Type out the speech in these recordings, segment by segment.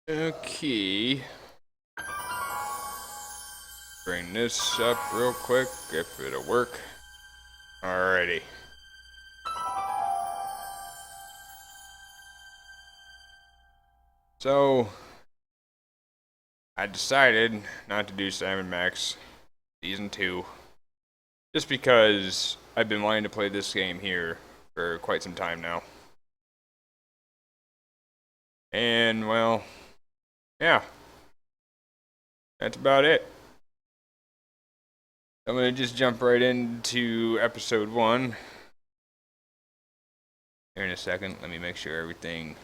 Okay. Bring this up real quick if it'll work. Alrighty. So, I decided not to do Sam & Max Season 2. Just because I've been wanting to play this game here for quite some time now. And, well, yeah. That's about it. I'm going to just jump right into episode 1. Here in a second, let me make sure everything...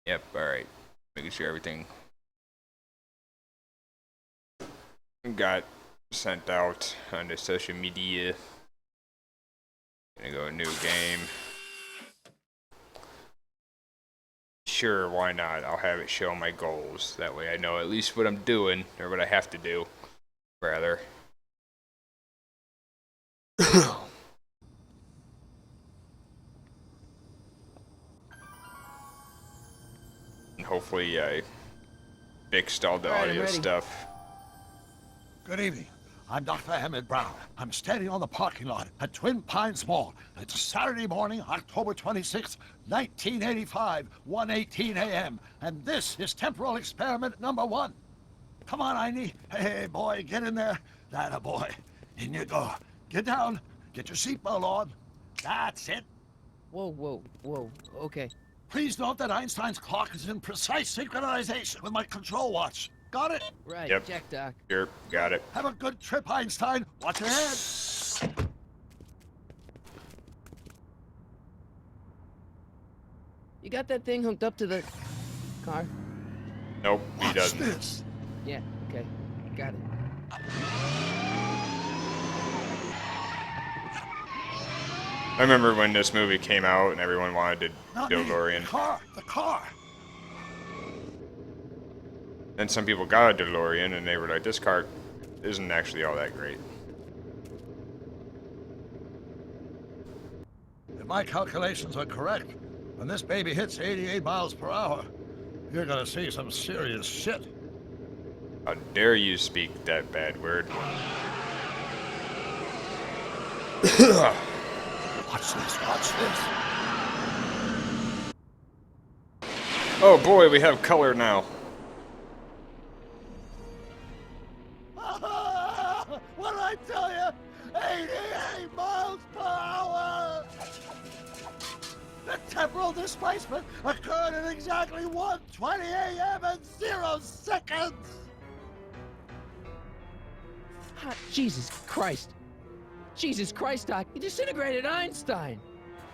Yep, alright. Making sure everything got sent out onto social media. Gonna go a new game. Sure, why not? I'll have it show my goals. That way I know at least what I'm doing, or what I have to do, rather. And hopefully I fixed all the audio stuff. Good evening. I'm Dr. Emmett Brown. I'm standing on the parking lot at Twin Pines Mall. It's Saturday morning, October 26, 1985, 1:18 a.m. And this is temporal experiment number 1. Come on, Einie. Hey, boy, get in there. That boy. In you go. Get down. Get your seatbelt on. That's it. Whoa, okay. Please note that Einstein's clock is in precise synchronization with my control watch. Got it? Right, Yep. check, Doc. Sure, got it. Have a good trip, Einstein. Watch your head. You got that thing hooked up to the car? Nope, he Watch doesn't. this. Yeah, okay. Got it. I remember when this movie came out and everyone wanted Not to me. DeLorean. The car. Then some people got a DeLorean and they were like, this car isn't actually all that great. If my calculations are correct, when this baby hits 88 miles per hour, you're gonna see some serious shit. How dare you speak that bad word? Watch this, watch this. Oh boy, we have color now. What did I tell you? 88 miles per hour! The temporal displacement occurred at exactly 1:20 a.m. and 0 seconds! Ah, Jesus Christ. Jesus Christ, Doc. You disintegrated Einstein.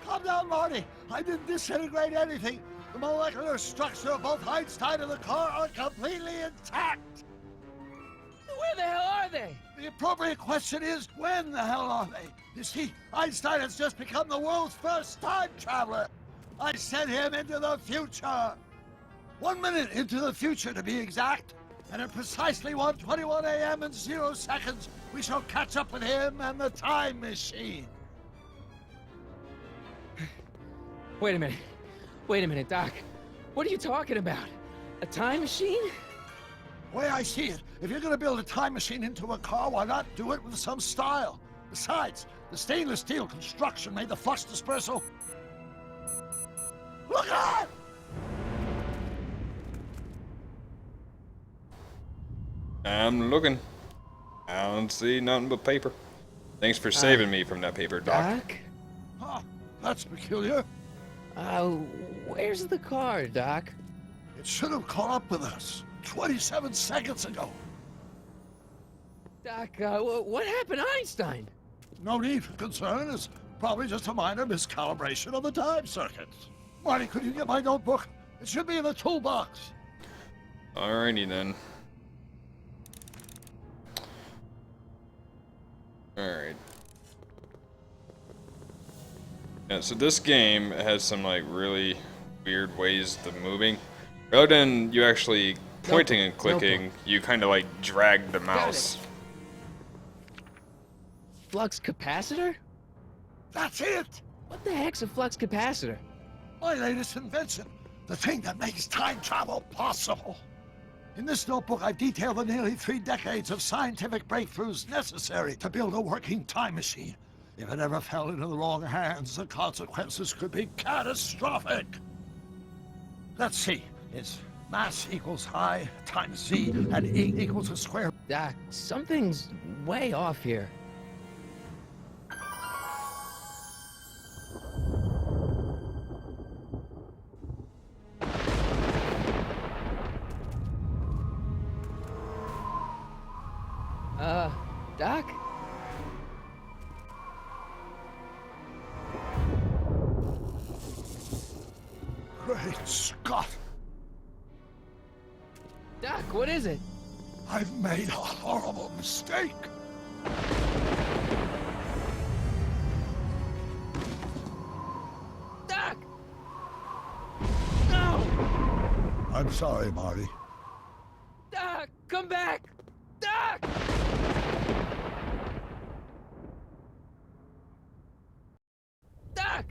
Calm down, Marty. I didn't disintegrate anything. The molecular structure of both Einstein and the car are completely intact. Where the hell are they? The appropriate question is, when the hell are they? You see, Einstein has just become the world's first time traveler. I sent him into the future. 1 minute into the future, to be exact. And at precisely 1:21 a.m. and 0 seconds, we shall catch up with him and the time machine. Wait a minute, Doc. What are you talking about? A time machine? The way I see it, if you're gonna build a time machine into a car, why not do it with some style? Besides, the stainless steel construction made the flux dispersal. Look out! I'm looking. I don't see nothing but paper. Thanks for saving me from that paper, Doc. Doc? Huh, that's peculiar. Where's the car, Doc? It should have caught up with us 27 seconds ago. Doc, what happened to Einstein? No need for concern. It's probably just a minor miscalibration of the time circuits. Marty, could you get my notebook? It should be in the toolbox. Alrighty then. Alright. Yeah, so this game has some like really weird ways of moving. Rather than you actually pointing and clicking, you kind of like drag the mouse. Flux capacitor? That's it! What the heck's a flux capacitor? My latest invention, the thing that makes time travel possible. In this notebook, I've detailed the nearly 3 decades of scientific breakthroughs necessary to build a working time machine. If it ever fell into the wrong hands, the consequences could be catastrophic. Let's see. It's mass equals I times Z, and E equals the square. Doc, something's way off here. Doc? Great Scott! Doc, what is it? I've made a horrible mistake. Doc! No! I'm sorry, Marty. Doc, come back! Doc! Doc!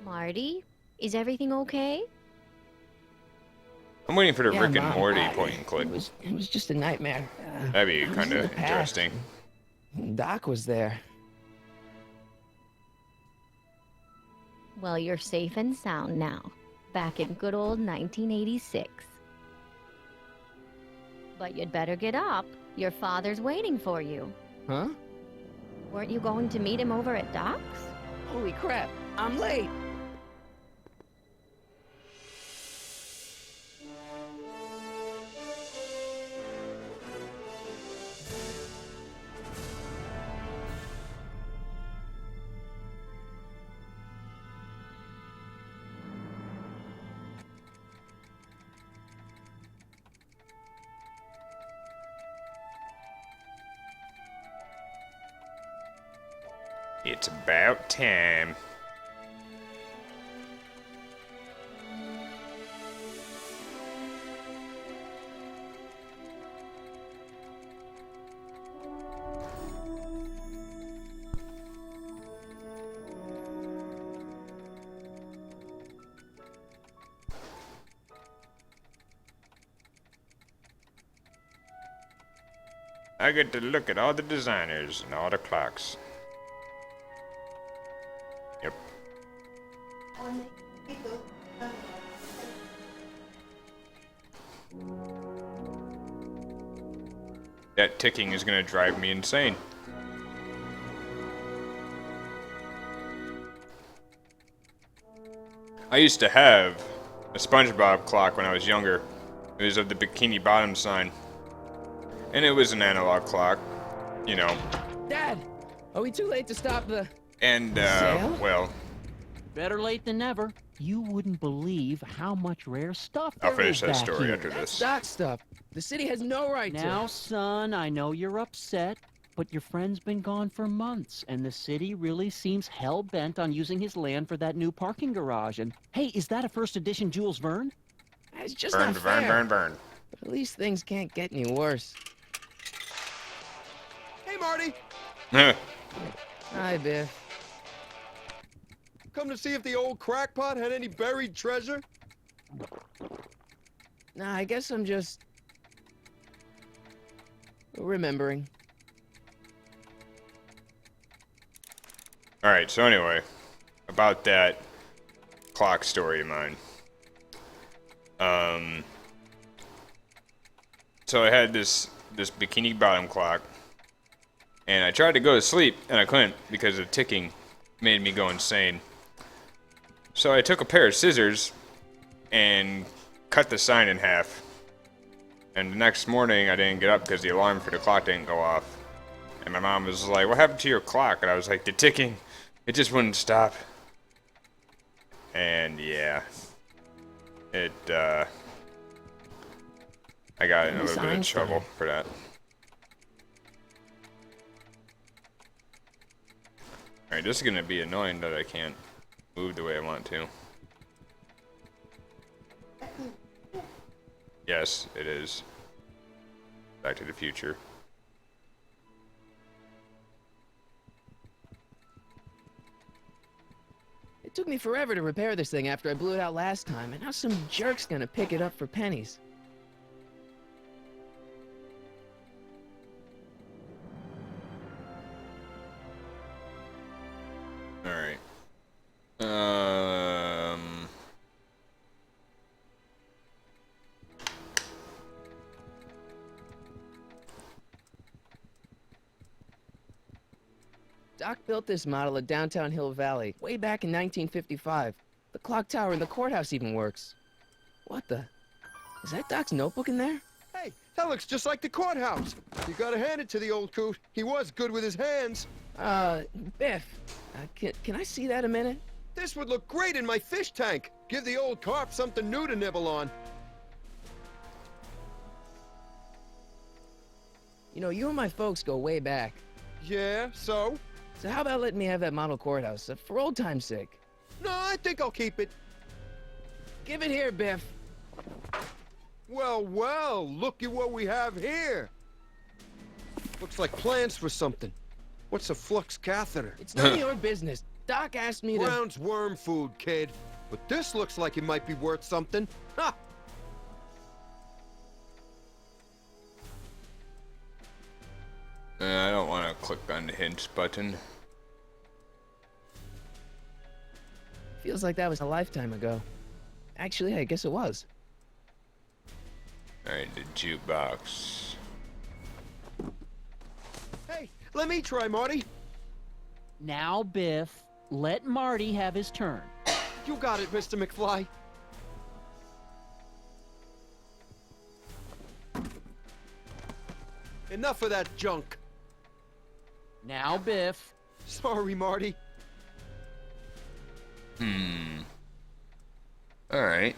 Marty, is everything okay? I'm waiting for the Yeah, Rick and Mom, Morty point and click. It was just a nightmare. That'd be it was kind in of the past. interesting. Doc was there. Well, you're safe and sound now. Back in good old 1986. But you'd better get up. Your father's waiting for you. Huh? Weren't you going to meet him over at Doc's? Holy crap, I'm late! It's about time. I get to look at all the designers and all the clocks. Yep. That ticking is gonna drive me insane. I used to have a SpongeBob clock when I was younger. It was of the Bikini Bottom sign. And it was an analog clock, you know. Dad! Are we too late to stop the... And, Sale? well, Better late than never. You wouldn't believe how much rare stuff I'll there finish is that back story here. after this. Doc stuff. The city has no right Now, to... son, I know you're upset, but your friend's been gone for months, and the city really seems hell-bent on using his land for that new parking garage. And, hey, is that a first edition Jules Verne? It's just Burn, not fair. burn, burn, burn. But at least things can't get any worse. Hey, Marty! Hi, Biff. Come to see if the old crackpot had any buried treasure? Nah, I guess I'm just... remembering. Alright, so anyway, about that clock story of mine. So I had this Bikini Bottom clock, and I tried to go to sleep, and I couldn't because the ticking made me go insane. So I took a pair of scissors and cut the sign in half. And the next morning I didn't get up because the alarm for the clock didn't go off. And my mom was like, "What happened to your clock?" And I was like, "The ticking, it just wouldn't stop." And yeah, I got in a little bit of trouble for that. Alright, this is gonna be annoying that I can't move the way I want to. Yes, it is. Back to the Future. It took me forever to repair this thing after I blew it out last time, and now some jerk's gonna pick it up for pennies. Alright. Doc built this model at downtown Hill Valley way back in 1955. The clock tower in the courthouse even works. What the? Is that Doc's notebook in there? Hey, that looks just like the courthouse. You gotta hand it to the old coot. He was good with his hands. Biff, can I see that a minute? This would look great in my fish tank. Give the old carp something new to nibble on. You know, you and my folks go way back. Yeah, so? So how about letting me have that model courthouse, for old time's sake? No, I think I'll keep it. Give it here, Biff. Well, well, look at what we have here. Looks like plans for something. What's a flux catheter? It's none of your business. Doc asked me to... Brown's worm food, kid. But this looks like it might be worth something. Ha! I don't want to click on the hints button. Feels like that was a lifetime ago. Actually, I guess it was. Alright, the jukebox. Hey, let me try, Marty. Now, Biff, let Marty have his turn. You got it, Mr. McFly. Enough of that junk. Now, Biff. Sorry, Marty. Alright.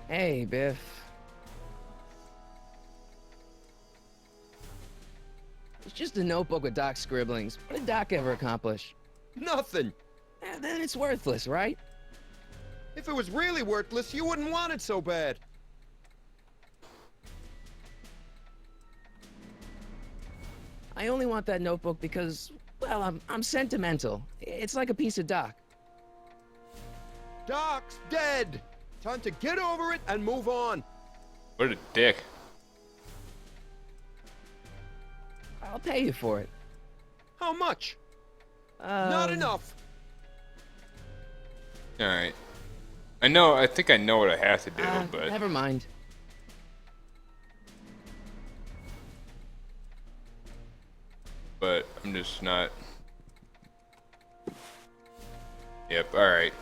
Hey, Biff. It's just a notebook with Doc's scribblings. What did Doc ever accomplish? Nothing. Then it's worthless, right? If it was really worthless, you wouldn't want it so bad. I only want that notebook because, well, I'm sentimental. It's like a piece of Doc. Doc's dead. Time to get over it and move on. What a dick. I'll pay you for it. How much? Not enough. Alright. I think I know what I have to do, but... Never mind. But I'm just not... Yep, alright.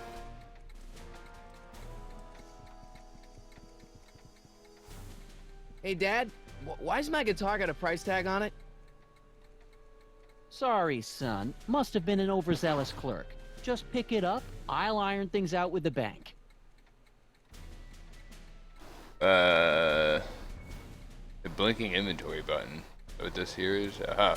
Hey, Dad, why's my guitar got a price tag on it? Sorry, son. Must have been an overzealous clerk. Just pick it up. I'll iron things out with the bank. The blinking inventory button. What this here is? Aha.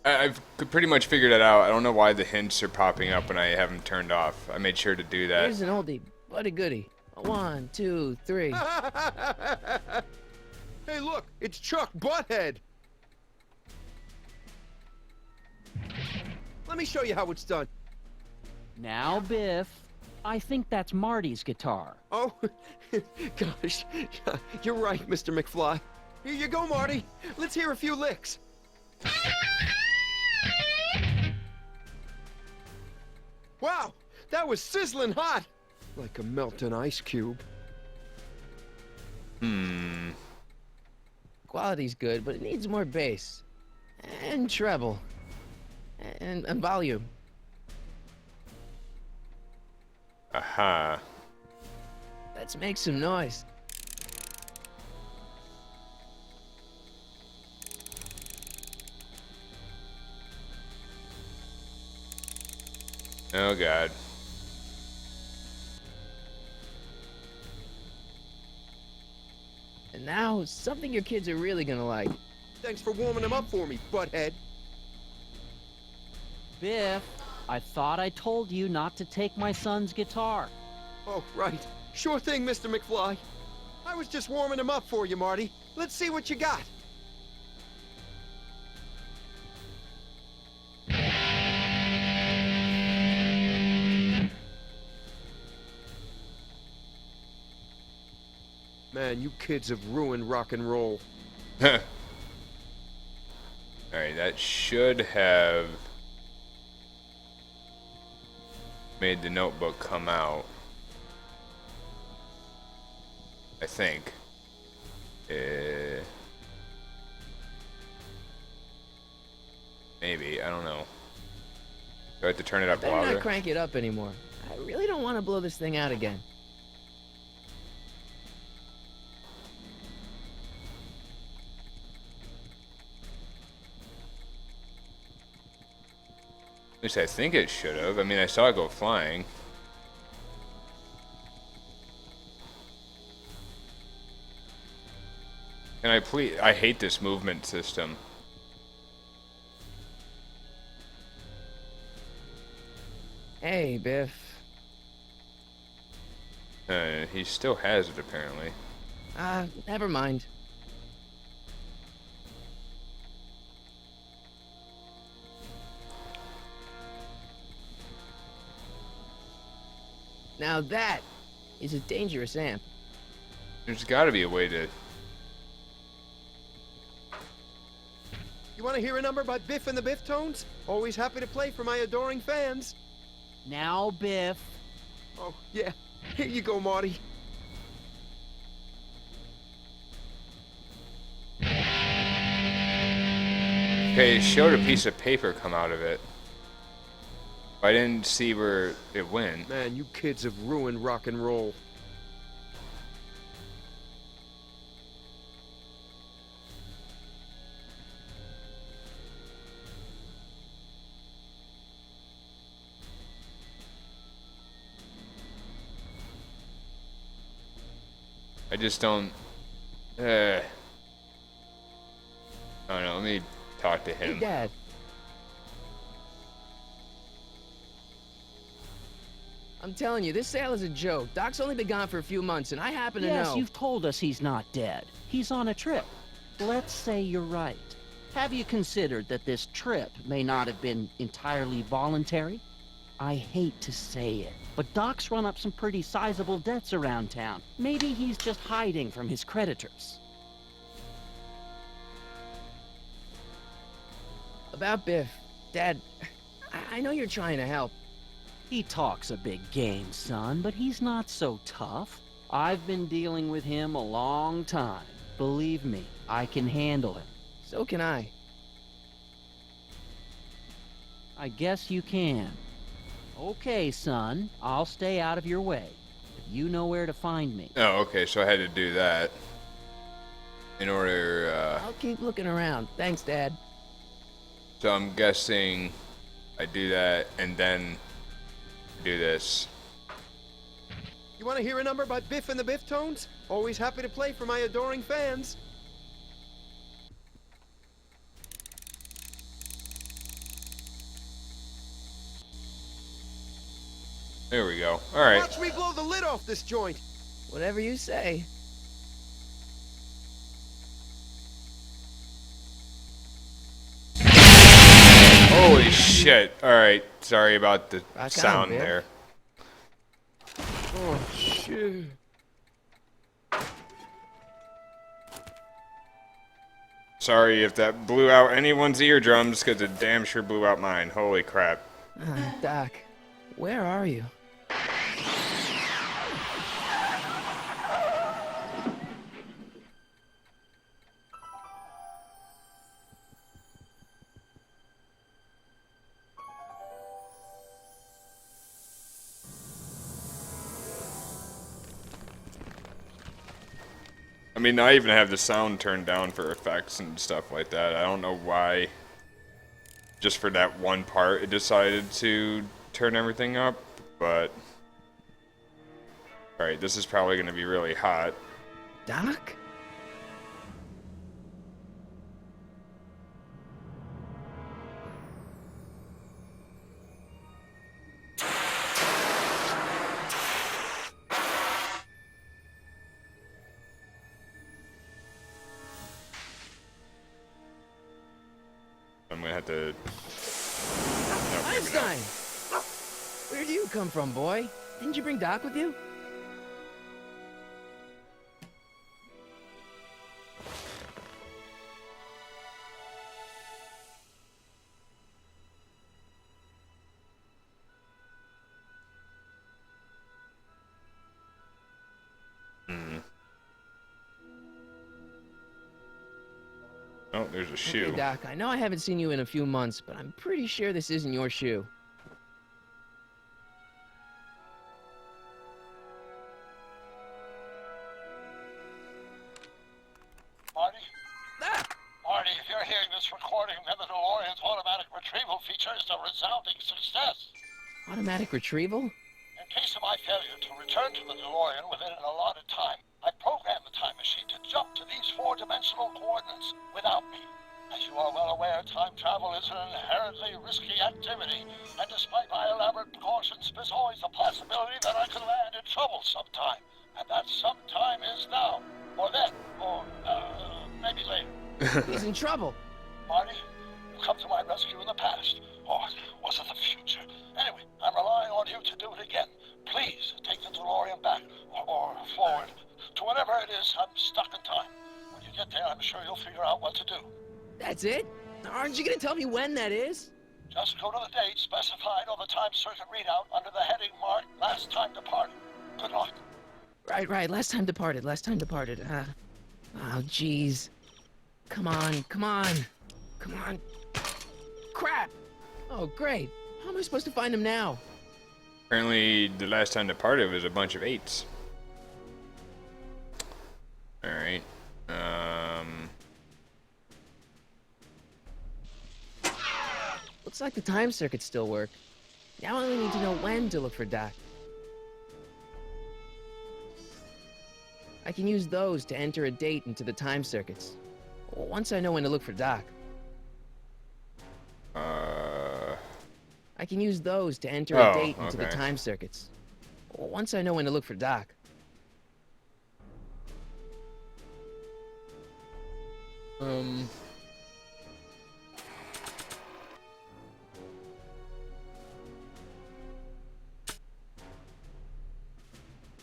I've pretty much figured it out. I don't know why the hints are popping up when I have them turned off. I made sure to do that. Here's an oldie, but a goodie. 1, 2, 3. Hey, look, it's Chuck Butthead. Let me show you how it's done. Now, Biff. I think that's Marty's guitar. Oh, gosh. You're right, Mr. McFly. Here you go, Marty. Let's hear a few licks. Wow, that was sizzling hot. Like a melting ice cube. Quality's good, but it needs more bass. And treble. And volume. Aha. Let's make some noise. Oh god. And now, something your kids are really gonna like. Thanks for warming them up for me, Butthead. Biff, I thought I told you not to take my son's guitar. Oh, right. Sure thing, Mr. McFly. I was just warming him up for you, Marty. Let's see what you got. Man, you kids have ruined rock and roll. Alright, that should have made the notebook come out. I think. Maybe, I don't know. Do I have to turn it up Better louder? not crank it up anymore. I really don't want to blow this thing out again. At least I think it should have. I mean, I saw it go flying. Can I please? I hate this movement system. Hey, Biff. He still has it apparently. Never mind. Now that is a dangerous amp. There's got to be a way to. You want to hear a number by Biff and the Biff Tones? Always happy to play for my adoring fans. Now, Biff. Oh, yeah. Here you go, Marty. Okay, it showed a piece of paper come out of it. I didn't see where it went. Man, you kids have ruined rock and roll. I just don't. I don't know. Let me talk to Hey, him. Dad. I'm telling you, this sale is a joke. Doc's only been gone for a few months, and I happen to Yes, know. you've told us he's not dead. He's on a trip. Let's say you're right. Have you considered that this trip may not have been entirely voluntary? I hate to say it, but Doc's run up some pretty sizable debts around town. Maybe he's just hiding from his creditors. About Biff, Dad, I know you're trying to help. He talks a big game, son, but he's not so tough. I've been dealing with him a long time. Believe me, I can handle him. So can I. I guess you can. Okay, son, I'll stay out of your way. But you know where to find me. Oh, okay. So I had to do that in order. I'll keep looking around. Thanks, Dad. So I'm guessing I do that and then do this. You want to hear a number by Biff and the Biff Tones? Always happy to play for my adoring fans. There we go. All right. Watch me blow the lid off this joint. Whatever you say. Holy shit. All right. Sorry about the Rock on, sound Biff. there. Oh, shit. Sorry if that blew out anyone's eardrums, because it damn sure blew out mine. Holy crap. Doc, where are you? I mean, I even have the sound turned down for effects and stuff like that. I don't know why. Just for that one part, it decided to turn everything up, but... Alright, this is probably going to be really hot. Doc? I'm gonna have to. No, maybe not. Einstein! Where do you come from, boy? Didn't you bring Doc with you? Oh, there's a shoe. Okay, Doc, I know I haven't seen you in a few months, but I'm pretty sure this isn't your shoe. Marty? Ah! Marty, if you're hearing this recording, then the DeLorean's automatic retrieval feature is a resounding success. Automatic retrieval? In case of my failure to return to the DeLorean within an allotted time, I programmed the time machine to jump to these four-dimensional coordinates without me. As you are well aware, time travel is an inherently risky activity, and despite my elaborate precautions, there's always the possibility that I could land in trouble sometime. And that sometime is now, or then, or maybe later. He's in trouble. Marty, you come to my rescue in the past, or was it the future? Anyway, I'm relying on you to do it again. Please take the DeLorean back, or forward, to whatever it is. I'm stuck in time. When you get there, I'm sure you'll figure out what to do. That's it? Aren't you gonna tell me when that is? Just go to the date specified on the time circuit readout under the heading marked Last Time Departed. Good luck. Right, last time departed. Oh, jeez. Come on. Crap! Oh, great. How am I supposed to find him now? Apparently, the last time departed was a bunch of 8s. Alright. Looks like the time circuits still work. Now I only need to know when to look for Doc. I can use those to enter a date into the time circuits. Once I know when to look for Doc. I can use those to enter a date into the okay. time circuits. Once I know when to look for Doc.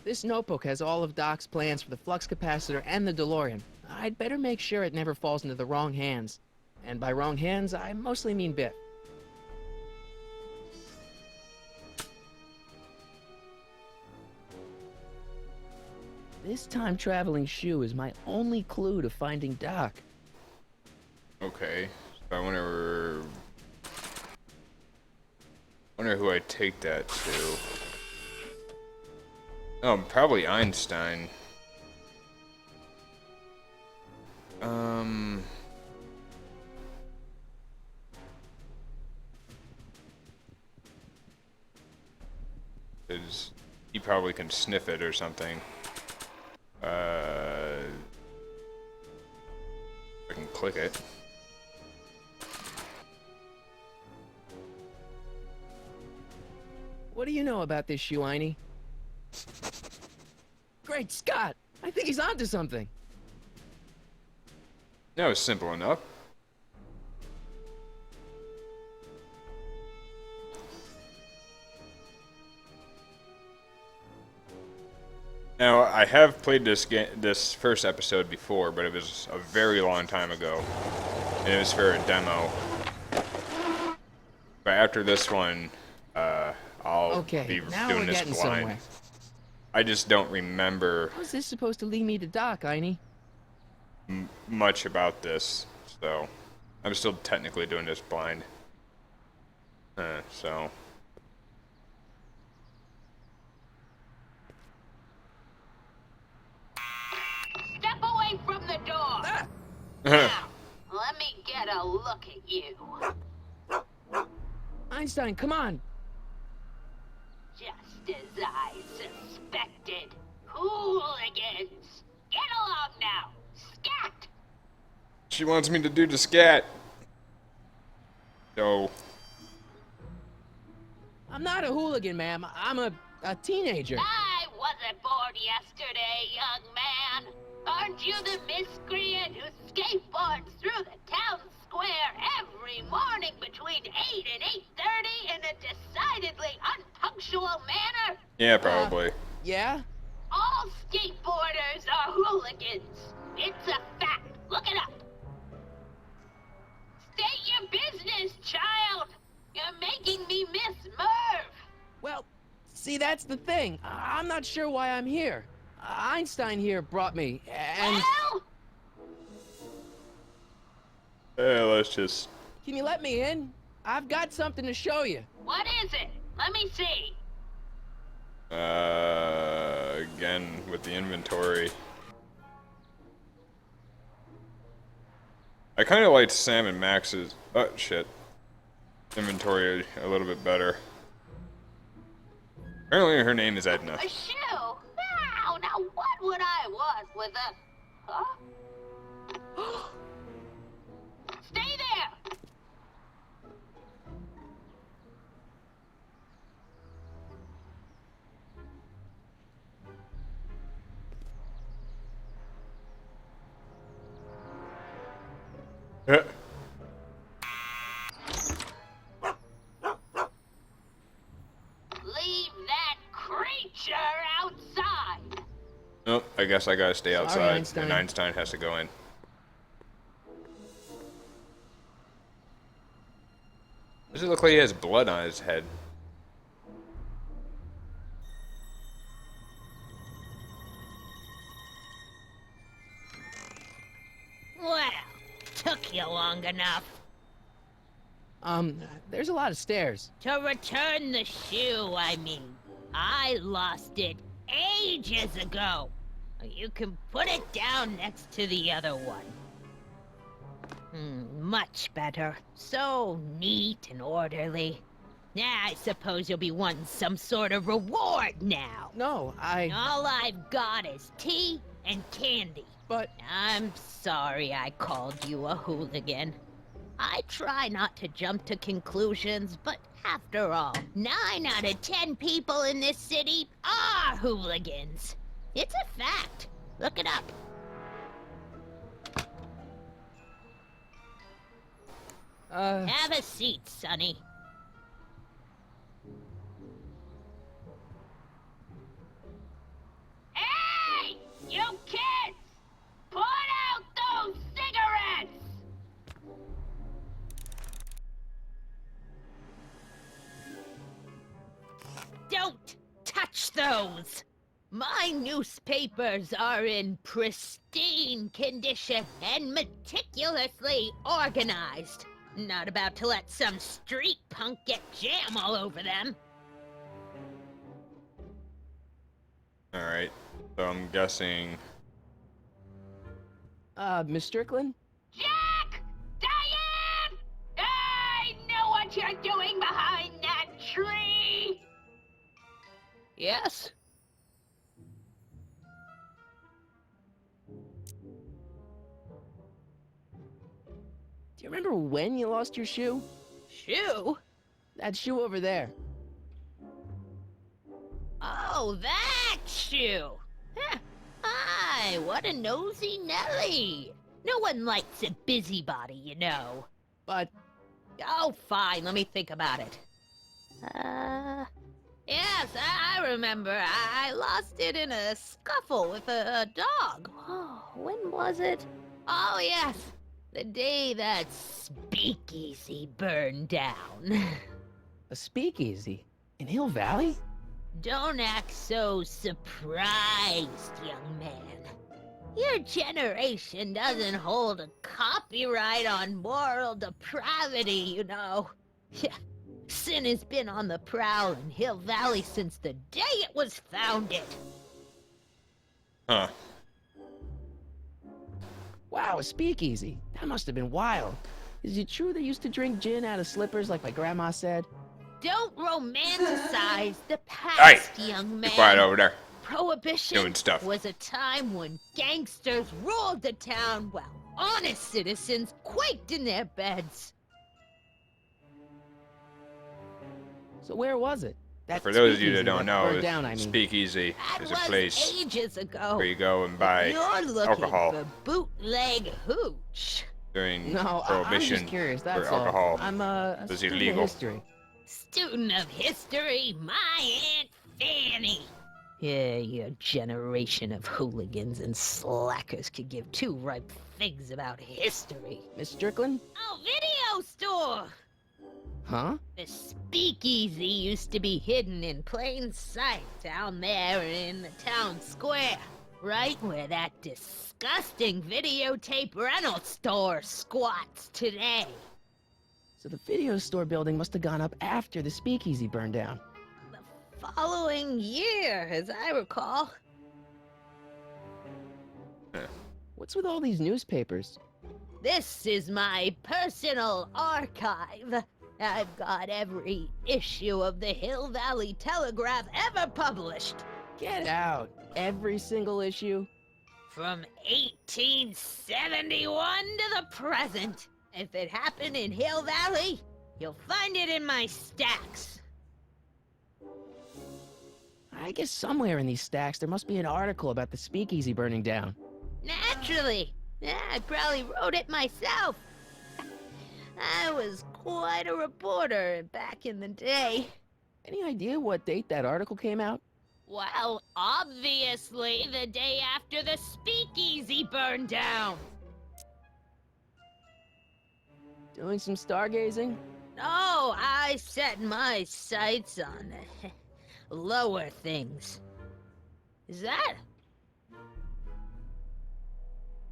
This notebook has all of Doc's plans for the flux capacitor and the DeLorean. I'd better make sure it never falls into the wrong hands. And by wrong hands, I mostly mean Biff. This time-traveling shoe is my only clue to finding Doc. Okay. So I wonder who I take that to. Oh, probably Einstein. Cause he probably can sniff it or something. I can click it. What do you know about this shoe, Einie? Great Scott! I think he's onto something. That was simple enough. Now, I have played this first episode before, but it was a very long time ago, and it was for a demo. But after this one, I'll be now doing we're this getting blind. somewhere. I just don't remember How's this supposed to lead me to Doc, Einie? much about this, so I'm still technically doing this blind. So. Step away from the door. Now, let me get a look at you. Einstein, come on! Just as I suspected. Hooligans. Get along now. Scat. She wants me to do the scat. So. I'm not a hooligan, ma'am. I'm a teenager. I wasn't born yesterday, young man. Aren't you the miscreant who skateboards through the town square every morning? Yeah, probably. Yeah? All skateboarders are hooligans. It's a fact. Look it up. State your business, child. You're making me miss Merv. Well, see, that's the thing. I'm not sure why I'm here. Einstein here brought me, and... Well, Yeah, let's just. Can you let me in? I've got something to show you. what is it? Let me see. Again with the inventory. I kind of liked Sam and Max's. Oh shit. Inventory a little bit better. Apparently her name is Edna. A shoe? Wow, now what would I want with a... Huh? Stay there! Leave that creature outside! Nope, I guess I gotta stay outside, Einstein. and Einstein has to go in. Does it look like he has blood on his head? Well, took you long enough. There's a lot of stairs. To return the shoe, I mean. I lost it ages ago. You can put it down next to the other one. Much better. So neat and orderly. I suppose you'll be wanting some sort of reward now. No, All I've got is tea and candy. But... I'm sorry I called you a hooligan. I try not to jump to conclusions, but after all, 9 out of 10 people in this city are hooligans. It's a fact. Look it up. Have a seat, Sonny. Hey! You kids! Put out those cigarettes! Don't touch those! My newspapers are in pristine condition and meticulously organized. Not about to let some street punk get jam all over them. Alright, so I'm guessing. Miss Strickland? Jack! Diane! I know what you're doing behind that tree! Yes? Do you remember when you lost your shoe? Shoe? That shoe over there. Oh, that shoe! Huh. Hi, what a nosy Nelly! No one likes a busybody, you know. But... Oh, fine, let me think about it. Yes, I remember. I lost it in a scuffle with a dog. Oh, when was it? Oh, yes. The day that speakeasy burned down. a speakeasy? In Hill Valley? Don't act so surprised, young man. Your generation doesn't hold a copyright on moral depravity, you know. Sin has been on the prowl in Hill Valley since the day it was founded. Huh. Wow, a speakeasy. That must have been wild. Is it true they used to drink gin out of slippers like my grandma said? Don't romanticize the past, young Be man. quiet over there. Prohibition Doing stuff. was a time when gangsters ruled the town while honest citizens quaked in their beds. So where was it? That For those of you speakeasy that don't know, burned down, I mean. Speakeasy That is a was place ages ago. where you go and buy You're looking alcohol for bootleg hooch. during No, I'm Prohibition. just curious, that's where all. alcohol I'm a was student illegal. of history. Student of history, my Aunt Fanny. Yeah, your generation of hooligans and slackers could give two ripe figs about history. Miss Strickland? Oh, video store! Huh? The speakeasy used to be hidden in plain sight down there in the town square, right where that disgusting videotape rental store squats today. So the video store building must have gone up after the speakeasy burned down. The following year, as I recall. What's with all these newspapers? This is my personal archive. I've got every issue of the Hill Valley Telegraph ever published. Get out! Every single issue? From 1871 to the present. If it happened in Hill Valley, you'll find it in my stacks. I guess somewhere in these stacks there must be an article about the speakeasy burning down. Naturally. Yeah, I probably wrote it myself. I was quite a reporter back in the day. Any idea what date that article came out? Well, obviously the day after the speakeasy burned down. Doing some stargazing? No, I set my sights on lower things. Is that?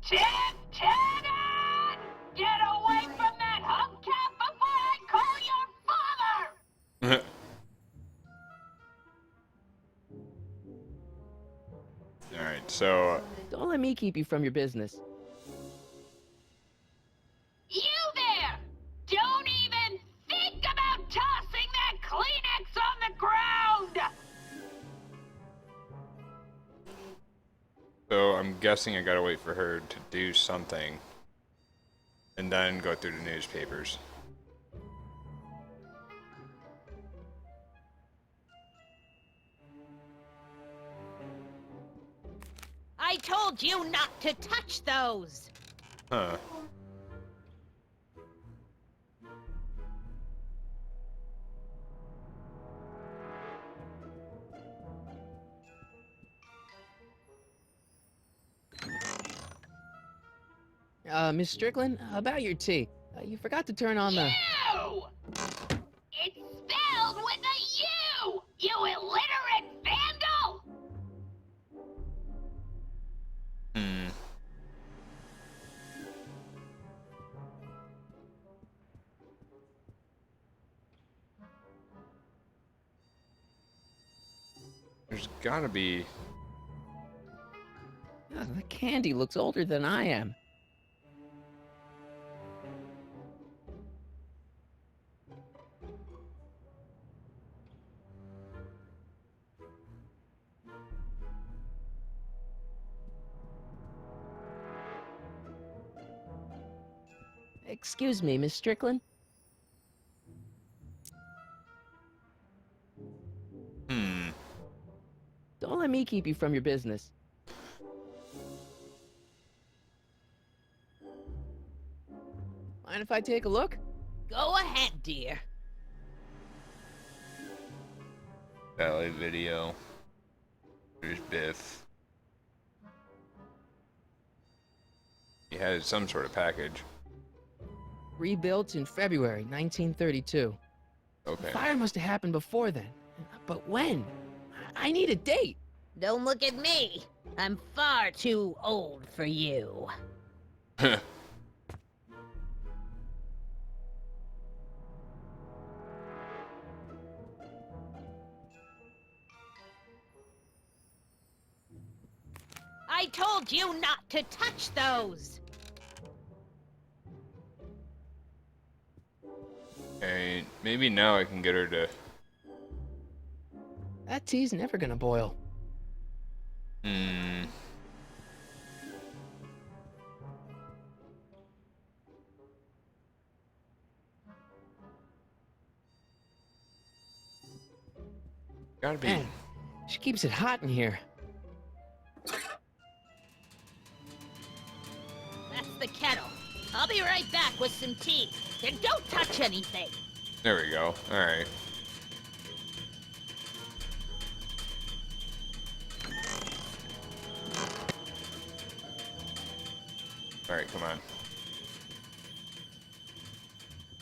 Tannen! Get away from that hubcap before I call your father! Alright, so Don't let me keep you from your business. You there! Don't even think about tossing that Kleenex on the ground! so I'm guessing I gotta wait for her to do something and then go through the newspapers. I told you not to touch those! Huh. Miss Strickland, about your tea. You forgot to turn on the... You! It's spelled with a U! You illiterate vandal! Hmm. There's gotta be... The candy looks older than I am. Excuse me, Miss Strickland? Hmm. Don't let me keep you from your business. Mind if I take a look? Go ahead, dear. Ballet video. There's Biff. He had some sort of package. Rebuilt in February 1932. Okay. The fire must have happened before then. But when? I need a date. Don't look at me. I'm far too old for you. I told you not to touch those! Okay, maybe now I can get her to... That tea's never gonna boil. Hmm. Gotta be... Man, she keeps it hot in here. That's the kettle. I'll be right back with some tea. And don't touch anything! There we go. Alright. Alright, come on.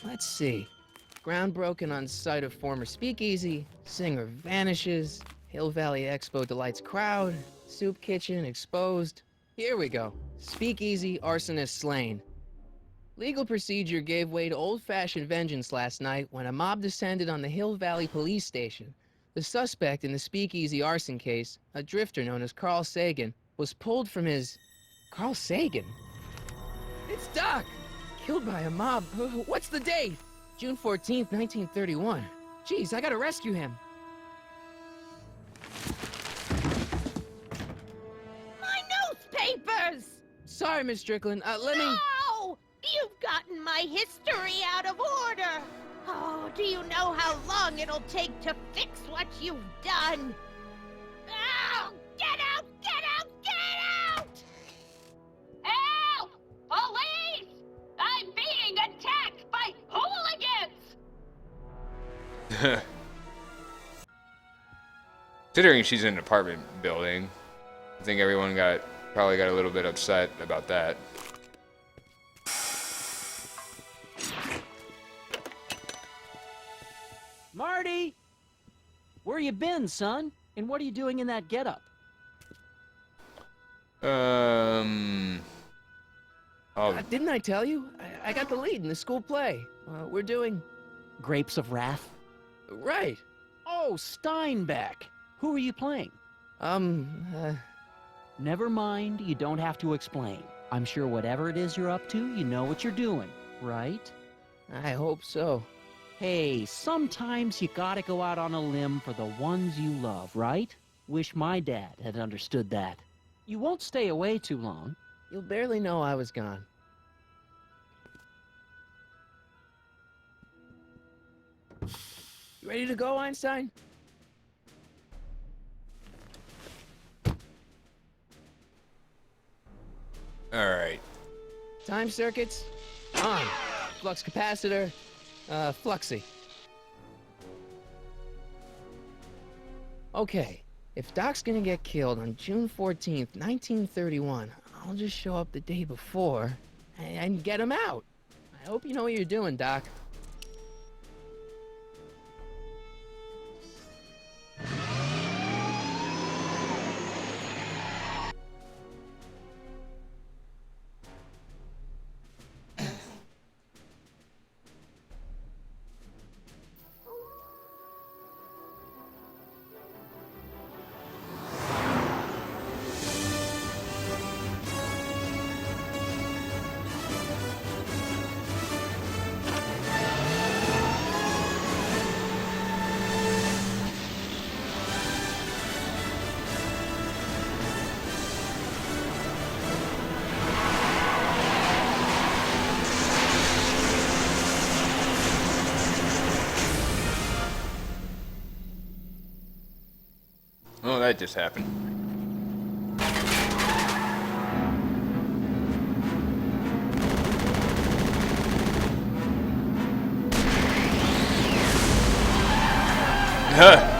Let's see. Ground broken on site of former speakeasy. Singer vanishes. Hill Valley Expo delights crowd. Soup kitchen exposed. Here we go. Speakeasy arsonist slain. Legal procedure gave way to old-fashioned vengeance last night when a mob descended on the Hill Valley Police Station. The suspect in the speakeasy arson case, a drifter known as Carl Sagan, was pulled from his... Carl Sagan? It's Doc! Killed by a mob. What's the date? June 14th, 1931. Jeez, I gotta rescue him. My newspapers! Sorry, Miss Strickland. Let me... No! You've gotten my history out of order! Oh, do you know how long it'll take to fix what you've done? Oh, get out! Get out! Get out! Help! Police! I'm being attacked by hooligans! Considering she's in an apartment building, I think everyone probably got a little bit upset about that. Marty! Where you been, son? And what are you doing in that getup? Oh, didn't I tell you? I got the lead in the school play. We're doing... Grapes of Wrath? Right. Oh, Steinbeck! Who are you playing? Never mind, you don't have to explain. I'm sure whatever it is you're up to, you know what you're doing, right? I hope so. Hey, sometimes you gotta go out on a limb for the ones you love, right? Wish my dad had understood that. You won't stay away too long. You'll barely know I was gone. You ready to go, Einstein? alright. Time circuits? On. Flux capacitor? Fluxy. Okay, if Doc's gonna get killed on June 14th, 1931, I'll just show up the day before and get him out. I hope you know what you're doing, Doc. Oh, that just happened. Huh.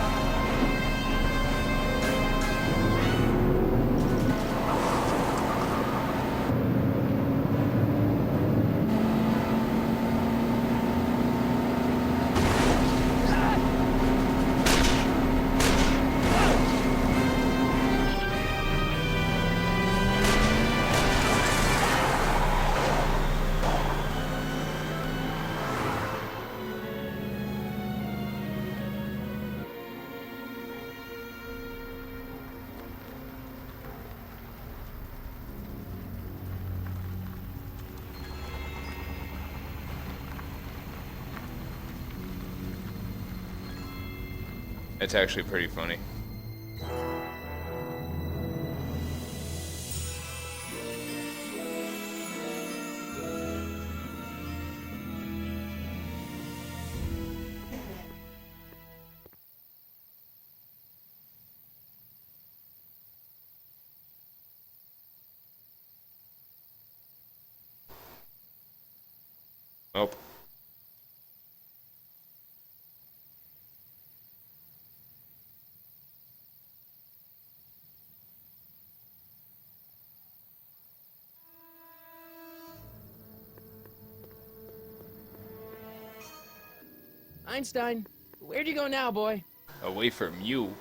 It's actually pretty funny. Nope. Einstein, where'd you go now, boy? Away from you.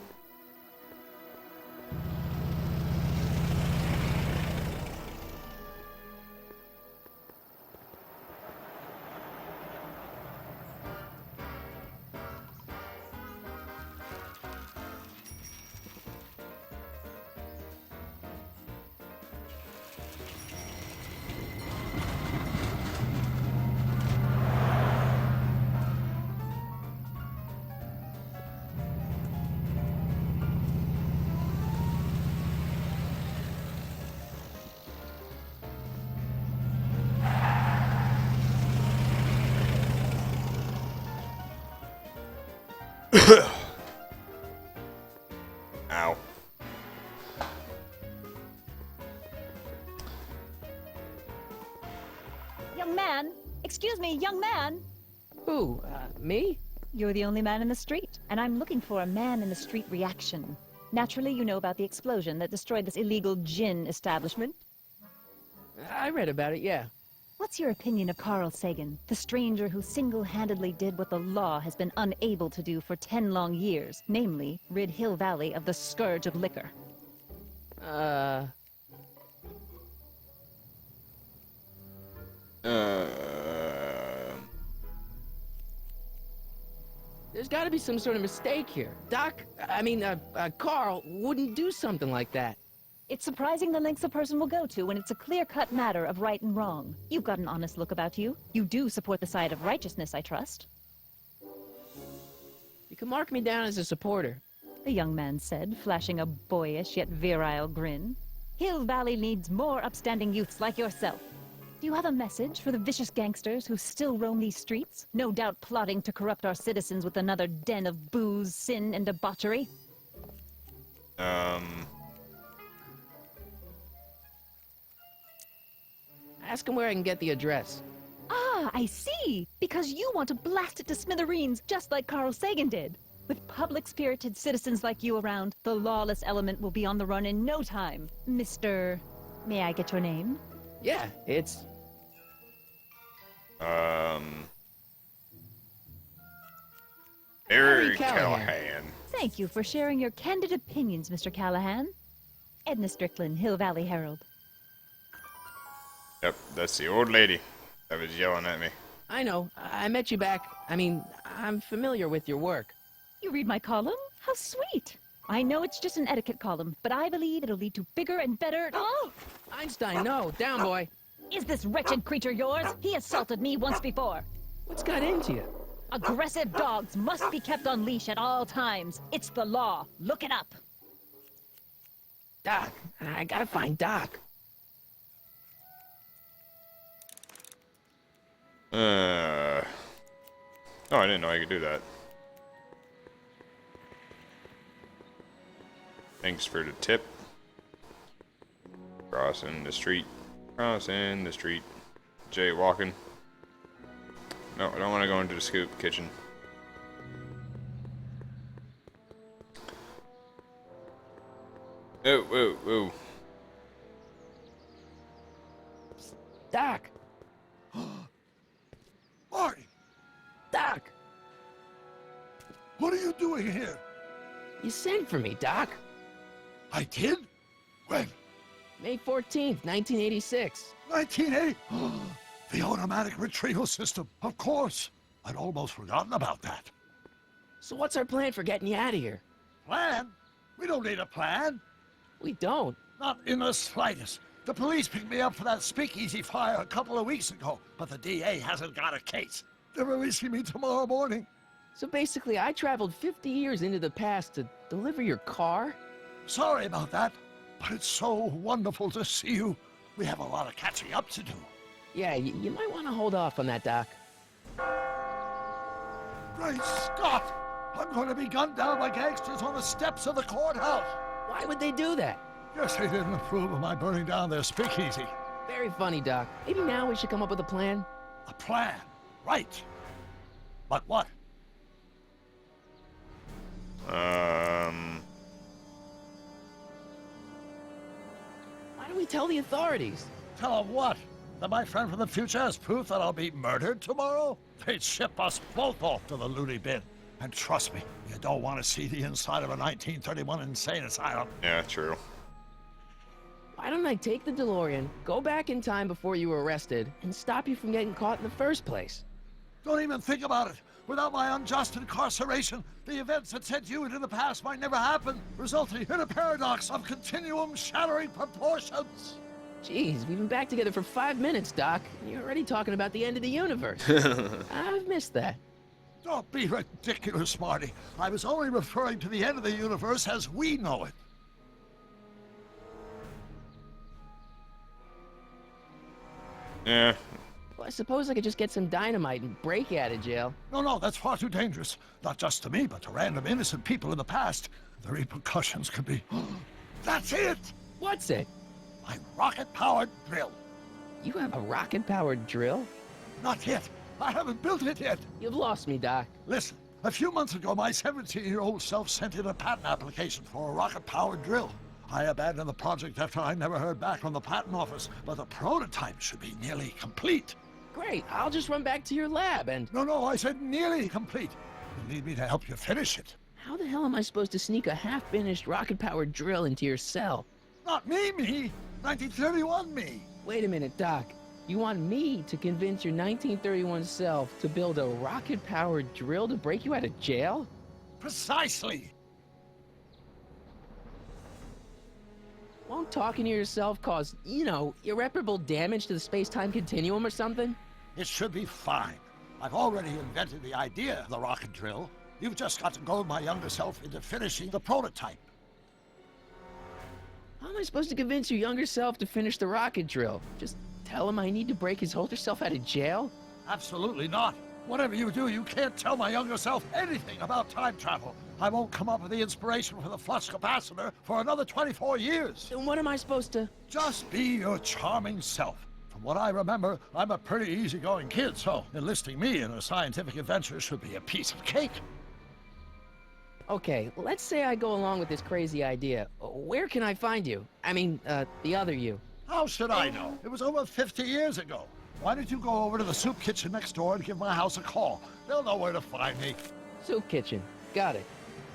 Ow. Young man! Excuse me, young man! Who, me? You're the only man in the street, and I'm looking for a man in the street reaction. Naturally, you know about the explosion that destroyed this illegal gin establishment. I read about it, yeah. What's your opinion of Carl Sagan, the stranger who single-handedly did what the law has been unable to do for 10 long years, namely, rid Hill Valley of the scourge of liquor? There's gotta be some sort of mistake here. Carl wouldn't do something like that. It's surprising the lengths a person will go to when it's a clear-cut matter of right and wrong. You've got an honest look about you. You do support the side of righteousness, I trust. You can mark me down as a supporter. The young man said, flashing a boyish yet virile grin. Hill Valley needs more upstanding youths like yourself. Do you have a message for the vicious gangsters who still roam these streets? No doubt plotting to corrupt our citizens with another den of booze, sin, and debauchery? Ask him where I can get the address. Ah, I see! Because you want to blast it to smithereens, just like Carl Sagan did. With public-spirited citizens like you around, the lawless element will be on the run in no time. Mr... May I get your name? Yeah, it's... Harry Callahan. Callahan. Thank you for sharing your candid opinions, Mr. Callahan. Edna Strickland, Hill Valley Herald. Yep, that's the old lady that was yelling at me. I know. I met you back. I'm familiar with your work. You read my column? How sweet! I know it's just an etiquette column, but I believe it'll lead to bigger and better... Oh! Einstein, no. Down, boy. Is this wretched creature yours? He assaulted me once before. What's got into you? Aggressive dogs must be kept on leash at all times. It's the law. Look it up. Doc. I gotta find Doc. Oh, I didn't know I could do that. Thanks for the tip. Crossing the street. Crossing the street. Jaywalking. No, I don't want to go into the scoop kitchen. Oh, oh, oh. Doc. Marty, Doc. what are you doing here? You sent for me, Doc. I did? When? May 14th, 1986. 1980? The automatic retrieval system, of course. I'd almost forgotten about that. So what's our plan for getting you out of here? Plan? We don't need a plan. We don't. Not in the slightest. The police picked me up for that speakeasy fire a couple of weeks ago, but the DA hasn't got a case. They're releasing me tomorrow morning. So basically, I traveled 50 years into the past to deliver your car? Sorry about that, but it's so wonderful to see you. We have a lot of catching up to do. Yeah, you might want to hold off on that, Doc. Great Scott! I'm going to be gunned down by gangsters on the steps of the courthouse. Why would they do that? Guess they didn't approve of my burning down their speakeasy. Very funny, Doc. Maybe now we should come up with a plan. A plan, right. But what? Why don't we tell the authorities? Tell them what? That my friend from the future has proof that I'll be murdered tomorrow? They'd ship us both off to the loony bin. And trust me, you don't want to see the inside of a 1931 insane asylum. Yeah, true. Why don't I take the DeLorean, go back in time before you were arrested, and stop you from getting caught in the first place? Don't even think about it. Without my unjust incarceration, the events that sent you into the past might never happen, resulting in a paradox of continuum-shattering proportions. Jeez, we've been back together for 5 minutes, Doc. You're already talking about the end of the universe. I've missed that. Don't be ridiculous, Marty. I was only referring to the end of the universe as we know it. Yeah. Well, I suppose I could just get some dynamite and break out of jail. No, that's far too dangerous. Not just to me, but to random innocent people in the past. The repercussions could be... That's it! What's it? My rocket-powered drill. You have a rocket-powered drill? Not yet. I haven't built it yet. You've lost me, Doc. Listen, a few months ago, my 17-year-old self sent in a patent application for a rocket-powered drill. I abandoned the project after I never heard back from the patent office, but the prototype should be nearly complete. Great, I'll just run back to your lab and... No, I said nearly complete. You need me to help you finish it. How the hell am I supposed to sneak a half-finished rocket-powered drill into your cell? Not me. 1931 me. Wait a minute, Doc. You want me to convince your 1931 self to build a rocket-powered drill to break you out of jail? Precisely. Won't talking to yourself cause, irreparable damage to the space-time continuum or something? It should be fine. I've already invented the idea of the rocket drill. You've just got to goad my younger self into finishing the prototype. How am I supposed to convince your younger self to finish the rocket drill? Just tell him I need to break his older self out of jail? Absolutely not. Whatever you do, you can't tell my younger self anything about time travel. I won't come up with the inspiration for the flux capacitor for another 24 years. Then what am I supposed to... Just be your charming self. From what I remember, I'm a pretty easygoing kid, so enlisting me in a scientific adventure should be a piece of cake. Okay, let's say I go along with this crazy idea. Where can I find you? I mean, the other you. How should I know? It was over 50 years ago. Why don't you go over to the soup kitchen next door and give my house a call? They'll know where to find me. Soup kitchen. Got it.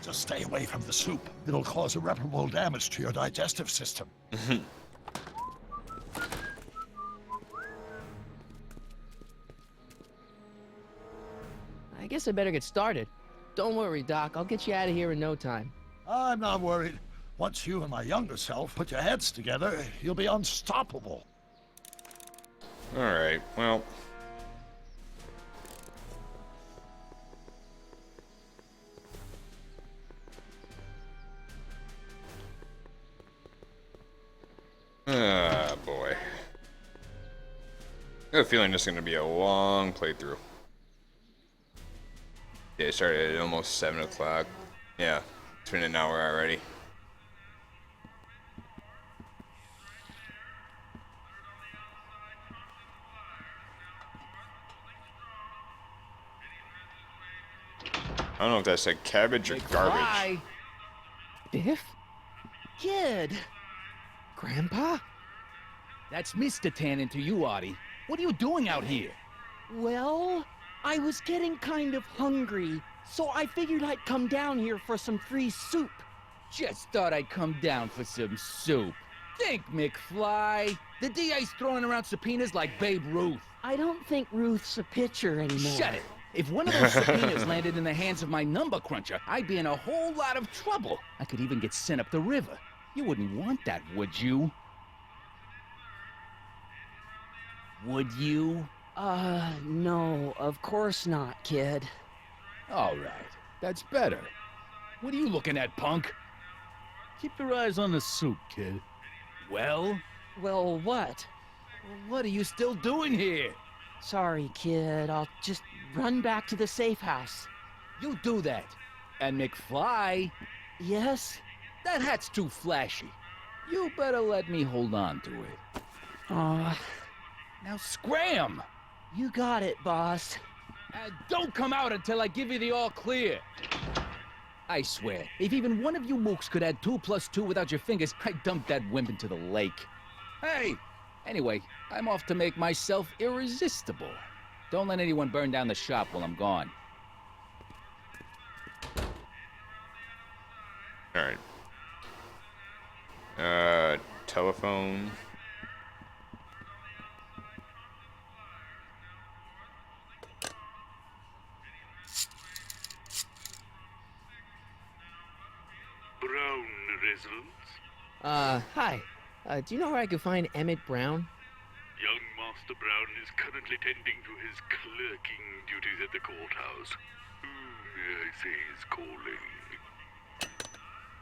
Just stay away from the soup. It'll cause irreparable damage to your digestive system. I guess I better get started. Don't worry, Doc. I'll get you out of here in no time. I'm not worried. Once you and my younger self put your heads together, you'll be unstoppable. Alright, well. Ah, boy. I have a feeling this is going to be a long playthrough. Yeah, it started at almost 7 o'clock. Yeah, it's been an hour already. I don't know if that's like cabbage or garbage. Bye. Biff? Kid! Grandpa? That's Mr. Tannen to you, Artie. What are you doing out here? Well, I was getting kind of hungry, so I figured I'd come down here for some free soup. Just thought I'd come down for some soup. Think, McFly. The DA's throwing around subpoenas like Babe Ruth. I don't think Ruth's a pitcher anymore. Shut it. If one of those subpoenas landed in the hands of my number cruncher, I'd be in a whole lot of trouble. I could even get sent up the river. You wouldn't want that, would you? Would you? No, of course not, kid. All right, that's better. What are you looking at, punk? Keep your eyes on the soup, kid. Well, Well, what? what are you still doing here? Sorry, kid. I'll just run back to the safe house. You do that. And McFly, Yes? that hat's too flashy. You better let me hold on to it. Aw, Now scram! you got it, boss. And don't come out until I give you the all clear. I swear, if even one of you mooks could add 2 + 2 without your fingers, I'd dump that wimp into the lake. Hey! Anyway, I'm off to make myself irresistible. Don't let anyone burn down the shop while I'm gone. Alright. Telephone. Brown residence? Hi. Do you know where I could find Emmett Brown? Young Master Brown is currently tending to his clerking duties at the courthouse. Who may I say is calling?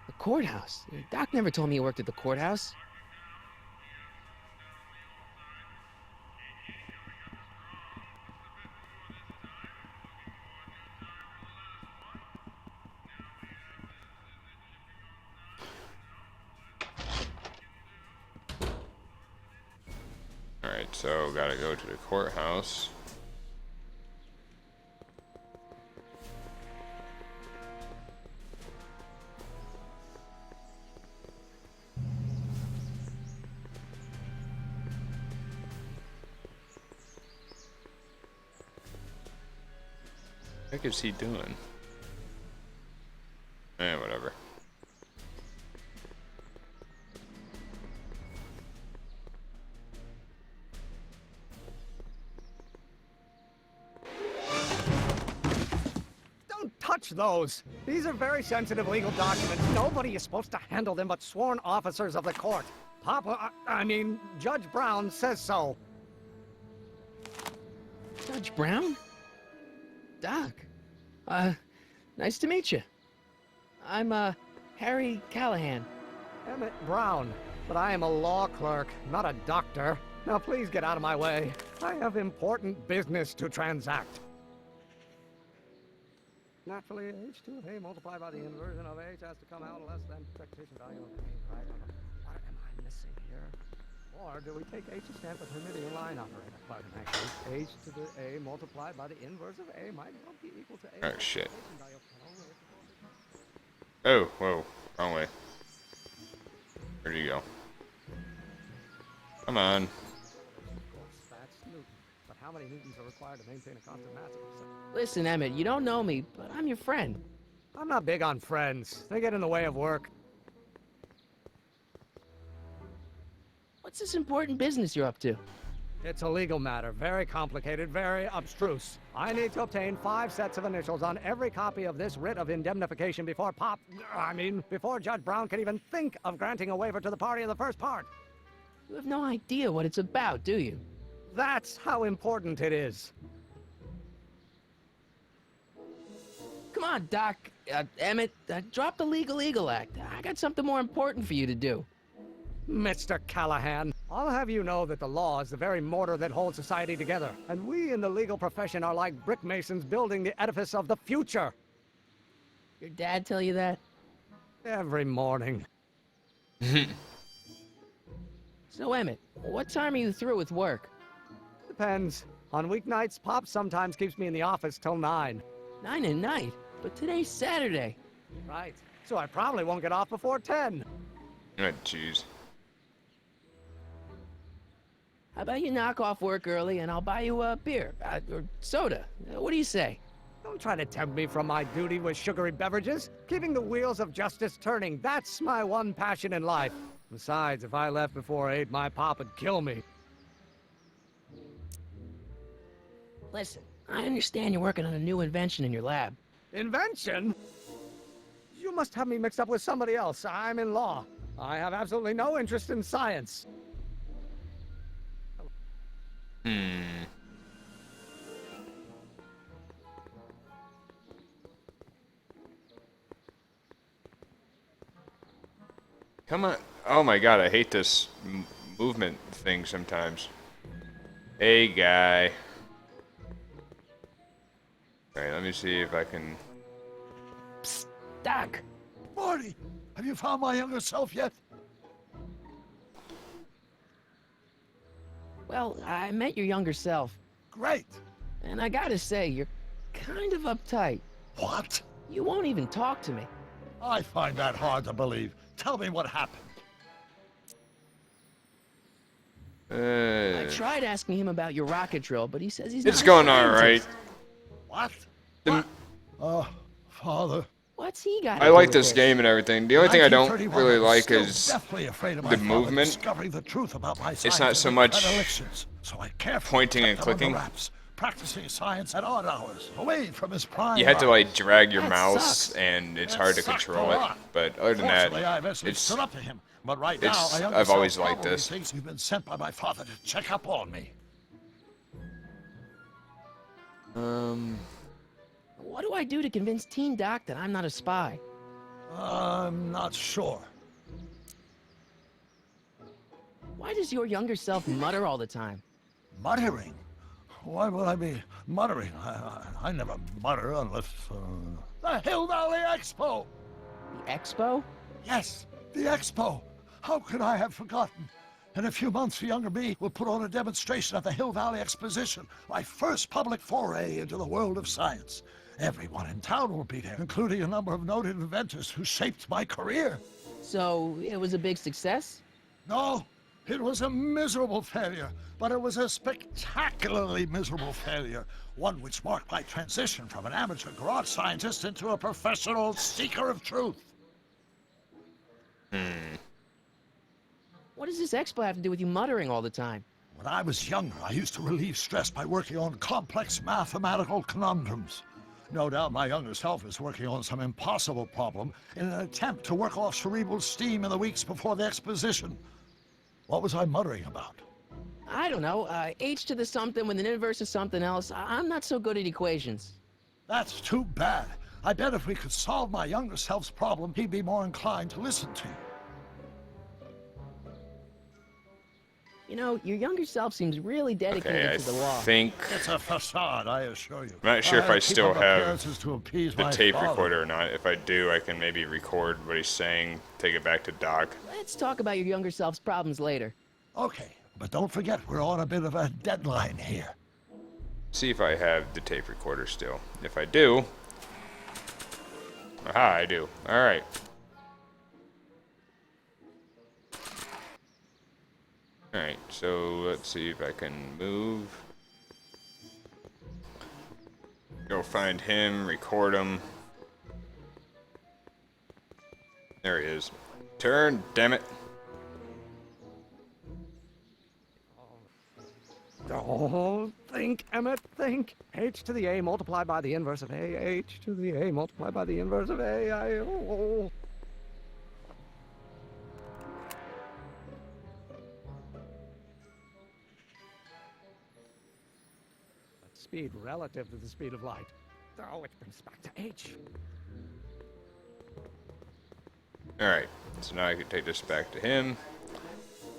The courthouse? Doc never told me he worked at the courthouse. Alright, so gotta go to the courthouse. What is he doing? Whatever. Don't touch those. These are very sensitive legal documents. Nobody is supposed to handle them but sworn officers of the court. Papa, I mean, Judge Brown says so. Judge Brown? Doc. Nice to meet you. I'm, Harry Callahan. Emmett Brown. But I am a law clerk, not a doctor. Now please get out of my way. I have important business to transact. Naturally, h2 of A multiplied by the inversion of H has to come out less than expectation value of A, right? What am I missing here? Or do we take H's stand for Hermitian line operator? But in that case, H to the A multiplied by the inverse of A might well be equal to A. Oh, shit. Oh, whoa. Wrong way. Where'd you go? Come on. That's Newton. But how many Newtons are required to maintain a constant mass of Listen, Emmett, you don't know me, but I'm your friend. I'm not big on friends. They get in the way of work. What's this important business you're up to? It's a legal matter, very complicated, very abstruse. I need to obtain 5 sets of initials on every copy of this writ of indemnification before before Judge Brown can even think of granting a waiver to the party of the first part. You have no idea what it's about, do you? That's how important it is. Come on, Doc. Emmett, drop the Legal Eagle Act. I got something more important for you to do. Mr. Callahan, I'll have you know that the law is the very mortar that holds society together, and we in the legal profession are like brick masons building the edifice of the future. Your dad tell you that? Every morning. So, Emmett, what time are you through with work? Depends. On weeknights, Pop sometimes keeps me in the office till 9. 9 at night? But today's Saturday. Right. So I probably won't get off before 10. Oh, jeez. How about you knock off work early and I'll buy you a beer, or soda. What do you say? Don't try to tempt me from my duty with sugary beverages. Keeping the wheels of justice turning, that's my one passion in life. Besides, if I left before 8, my pop would kill me. Listen, I understand you're working on a new invention in your lab. Invention? You must have me mixed up with somebody else. I'm in law. I have absolutely no interest in science. Come on. Oh my god, I hate this movement thing sometimes. Hey, guy. Alright, let me see if I can... Psst, Doc. Marty, have you found my younger self yet? Well, I met your younger self. Great. And I gotta say, you're kind of uptight. What? You won't even talk to me. I find that hard to believe. Tell me what happened. I tried asking him about your rocket drill, but he says he's It's not a going all right. scientist. What? The- Father. What's he got? I like this game and everything. The only thing I don't 1931, really I'm like still is deathly afraid of my the father movement. discovering the truth about my It's not so scientific much predilections, so I carefully pointing and kept them under clicking. wraps, practicing science at odd hours, away from his prime. You have to like drag your That mouse, sucks. and it's That hard to sucked control a it. lot. But other than that, Fortunately, I eventually it's stood up to him. But right now, it's- my younger I've always self liked probably this. thinks you've been sent by my father to check up on me. What do I do to convince Teen Doc that I'm not a spy? I'm not sure. Why does your younger self mutter all the time? Muttering? Why would I be muttering? I never mutter unless... The Hill Valley Expo! The Expo? Yes, the Expo! How could I have forgotten? In a few months, the younger me will put on a demonstration at the Hill Valley Exposition, my first public foray into the world of science. Everyone in town will be there, including a number of noted inventors who shaped my career. So, it was a big success? No, it was a miserable failure, but it was a spectacularly miserable failure, one which marked my transition from an amateur garage scientist into a professional seeker of truth. What does this expo have to do with you muttering all the time? When I was younger, I used to relieve stress by working on complex mathematical conundrums. No doubt my younger self is working on some impossible problem in an attempt to work off cerebral steam in the weeks before the exposition. What was I muttering about? I don't know, h to the something with an inverse of something else. I'm not so good at equations. That's too bad. I bet if we could solve my younger self's problem, he'd be more inclined to listen to you. You know, your younger self seems really dedicated okay. to the I law. think It's a facade, I assure you. I'm not sure if I keep still up have appearances to appease the my tape father. recorder or not. If I do, I can maybe record what he's saying, take it back to Doc. Let's talk about your younger self's problems later. Okay, but don't forget, we're on a bit of a deadline here. See if I have the tape recorder still. If I do, aha, I do. All right. All right. So let's see if I can move. Go find him, record him. There he is. Turn, damn it. Oh, think, Emmett, think. H to the A multiplied by the inverse of A. H to the A multiplied by the inverse of A. Speed relative to the speed of light. Oh, which brings us back to H. All right. So now I can take this back to him.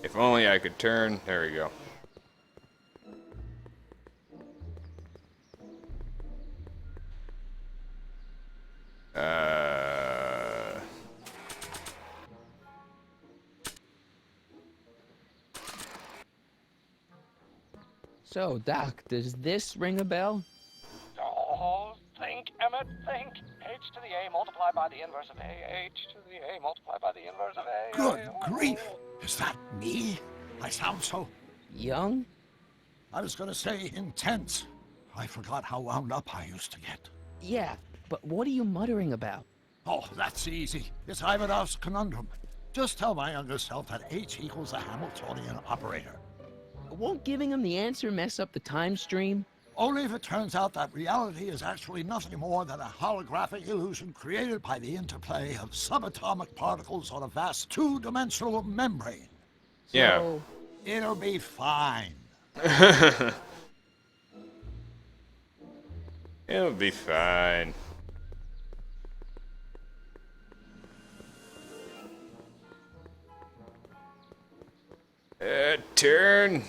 If only I could turn. There we go. So, Doc, does this ring a bell? Oh, think, Emmett, think. H to the A multiplied by the inverse of A. H to the A multiplied by the inverse of A. Good grief! Is that me? I sound so... Young? I was gonna say intense. I forgot how wound up I used to get. Yeah, but what are you muttering about? Oh, that's easy. It's Ivanov's conundrum. Just tell my younger self that H equals the Hamiltonian operator. Won't giving him the answer mess up the time stream? Only if it turns out that reality is actually nothing more than a holographic illusion created by the interplay of subatomic particles on a vast two-dimensional membrane. Yeah. So, It'll be fine. It'll be fine. Turn.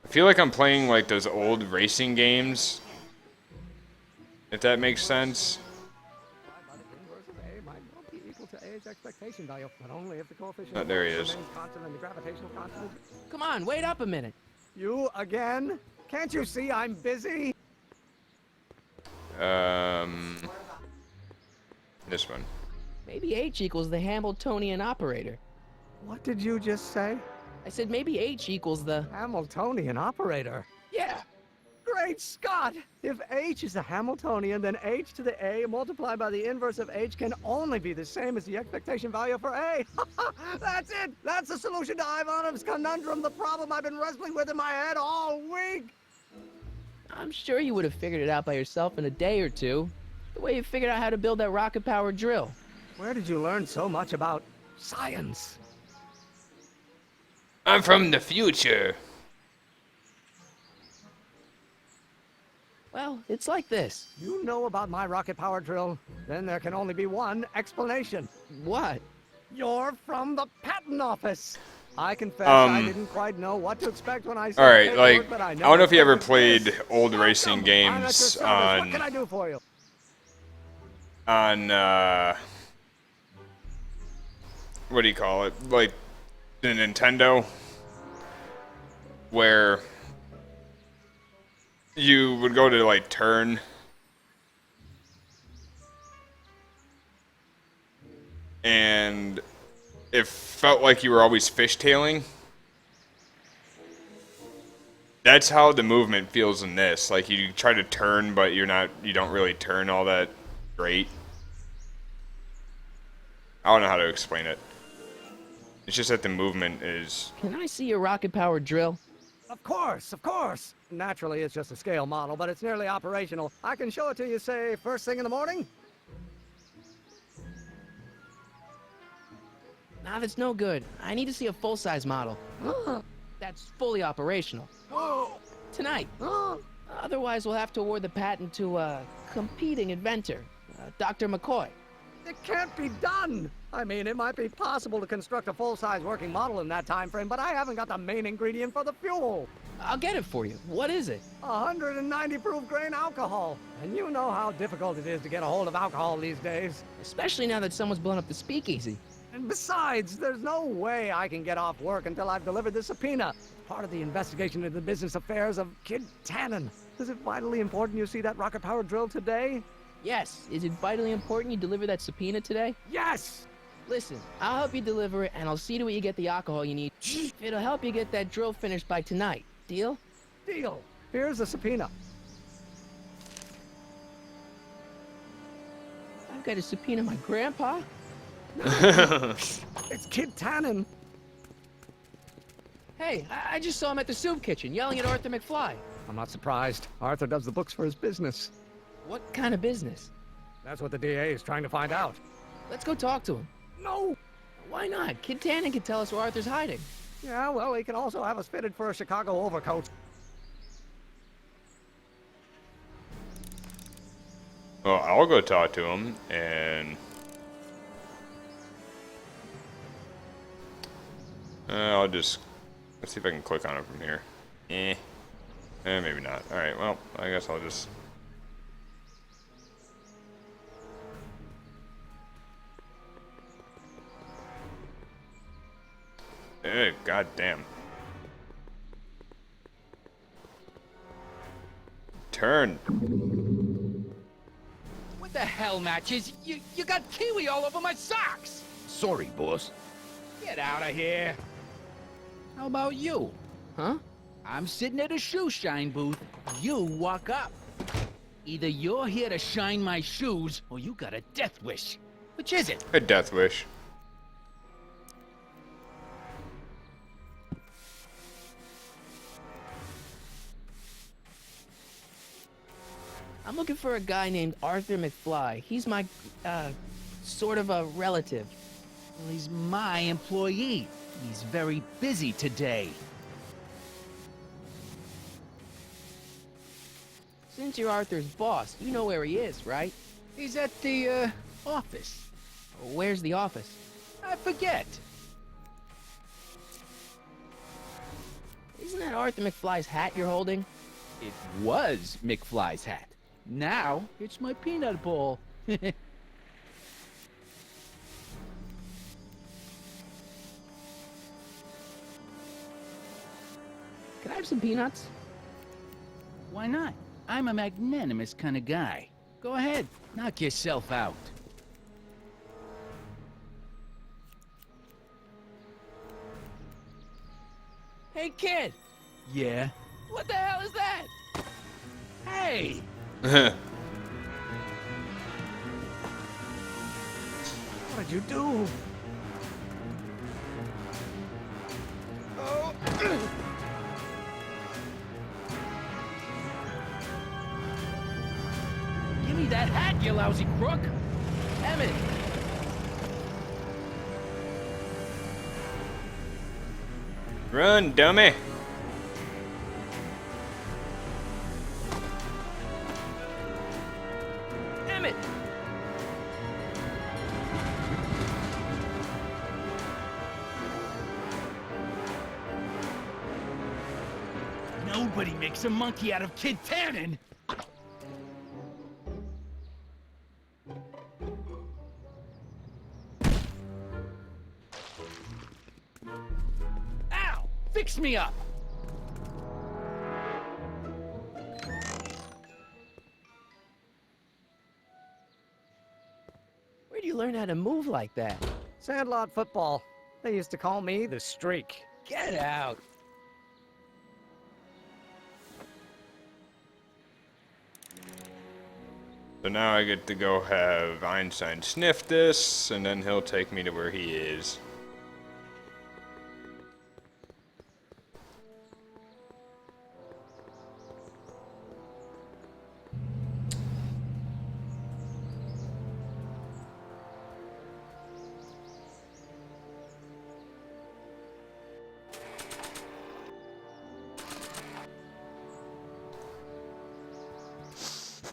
I feel like I'm playing like those old racing games. If that makes sense. By the inverse of A might well be equal to A's expectation value, but only if the coefficient Oh, there he remains is. constant and the gravitational constant is... come on, wait up a minute. You again? Can't you see I'm busy? This one. Maybe H equals the Hamiltonian operator. What did you just say? I said maybe H equals the... Hamiltonian operator. Yeah. Great Scott! If H is a Hamiltonian, then H to the A multiplied by the inverse of H can only be the same as the expectation value for A. That's it! That's the solution to Ivanov's conundrum, the problem I've been wrestling with in my head all week! I'm sure you would have figured it out by yourself in a day or two. The way you figured out how to build that rocket-powered drill. Where did you learn so much about science? I'm from the future. Well, it's like this. You know about my rocket power drill? Then there can only be one explanation. What? You're from the patent office. I confess I didn't quite know what to expect when I said Alright, paperwork, like, but I know don't know if you ever it's played old Welcome. racing I'm at your games service. on What can I do for you? What do you call it? Like the Nintendo, where you would go to like turn and it felt like you were always fishtailing. That's how the movement feels in this. Like you try to turn, but you don't really turn all that great. I don't know how to explain it. It's just that the movement is... Can I see your rocket-powered drill? Of course, of course. Naturally, it's just a scale model, but it's nearly operational. I can show it to you, say, first thing in the morning? Nah, that's no good. I need to see a full-size model. That's fully operational. Tonight. Otherwise, we'll have to award the patent to a competing inventor, Dr. McCoy. It can't be done! I mean, it might be possible to construct a full-size working model in that time frame, but I haven't got the main ingredient for the fuel. I'll get it for you. What is it? 190 proof grain alcohol. And you know how difficult it is to get a hold of alcohol these days. Especially now that someone's blown up the speakeasy. And besides, there's no way I can get off work until I've delivered the subpoena. Part of the investigation into the business affairs of Kid Tannen. Is it vitally important you see that rocket-powered drill today? Yes. Is it vitally important you deliver that subpoena today? Yes! Listen, I'll help you deliver it, and I'll see to it you get the alcohol you need. It'll help you get that drill finished by tonight. Deal? Deal. Here's the subpoena. I've got to subpoena my grandpa? It's Kid Tannen. Hey, I just saw him at the soup kitchen, yelling at Arthur McFly. I'm not surprised. Arthur does the books for his business. What kind of business? That's what the DA is trying to find out. Let's go talk to him. No! Why not? Kid Tannen can tell us where Arthur's hiding. Yeah, well, he can also have us fitted for a Chicago overcoat. Well, I'll go talk to him, and... I'll just... Let's see if I can click on it from here. Maybe not. Alright, well, I guess I'll just... God damn. Turn. What the hell, Matches? You got kiwi all over my socks! Sorry, boss. Get out of here. How about you? Huh? I'm sitting at a shoe shine booth. You walk up. Either you're here to shine my shoes, or you got a death wish. Which is it? A death wish. I'm looking for a guy named Arthur McFly. He's my, sort of a relative. Well, he's my employee. He's very busy today. Since you're Arthur's boss, you know where he is, right? He's at the, office. Where's the office? I forget. Isn't that Arthur McFly's hat you're holding? It was McFly's hat. Now, it's my peanut ball. Can I have some peanuts? Why not? I'm a magnanimous kind of guy. Go ahead, knock yourself out. Hey, kid! Yeah? What the hell is that? Hey! What did you do? Oh. Give me that hat, you lousy crook! Emmett! Run, dummy! Emmett! Nobody makes a monkey out of Kid Tannen! Ow! Fix me up! Where'd you learn how to move like that? Sandlot football. They used to call me the Streak. Get out! So now I get to go have Einstein sniff this, and then he'll take me to where he is.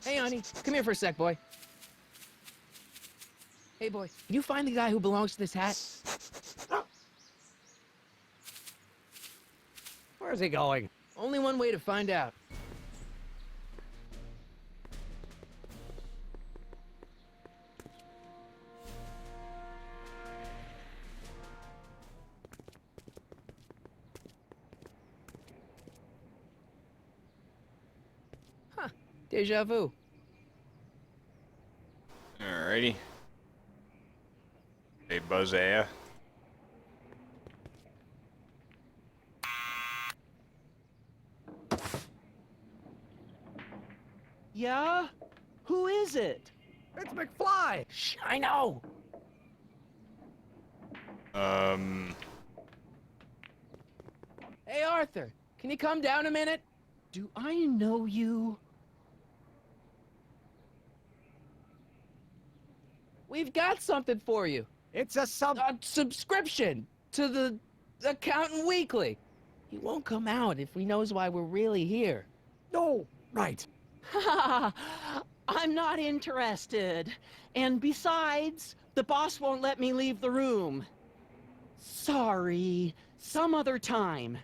Hey, honey, come here for a sec, boy. Hey, boy, can you find the guy who belongs to this hat? Where's he going? Only one way to find out. Huh, deja vu. Alrighty. Hey, Buzzaya. Yeah? Who is it? It's McFly! Shh, I know! Hey, Arthur, can you come down a minute? Do I know you? We've got something for you. It's a subscription to the Accountant Weekly. He won't come out if he knows why we're really here. No, right. I'm not interested. And besides, the boss won't let me leave the room. Sorry, some other time.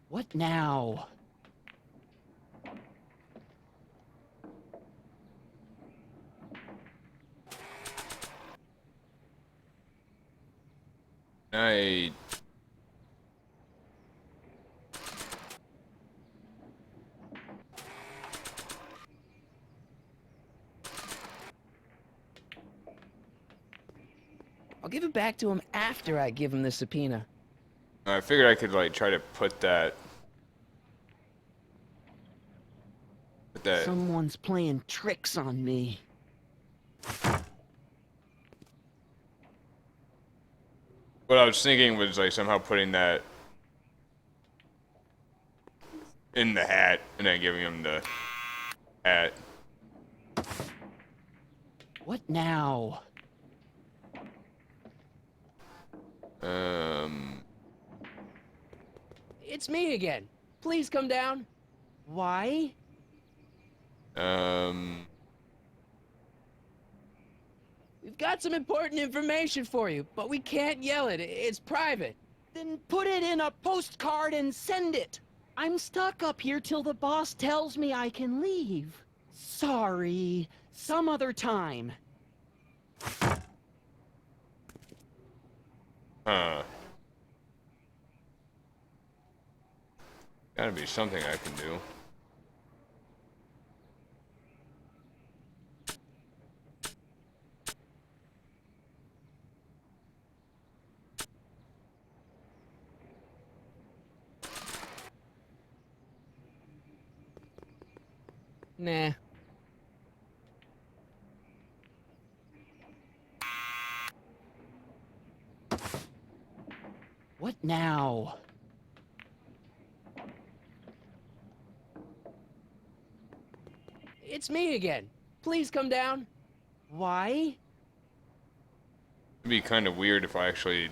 What now? I'll give it back to him after I give him the subpoena. I figured I could, like, try to put that... Someone's playing tricks on me. What I was thinking was, like, somehow putting that in the hat and then giving him the hat. What now? It's me again. Please come down. Why? We've got some important information for you, but we can't yell it. It's private. Then put it in a postcard and send it. I'm stuck up here till the boss tells me I can leave. Sorry, some other time. Huh. Gotta be something I can do. Nah. What now? It's me again. Please come down. Why? It'd be kind of weird if I actually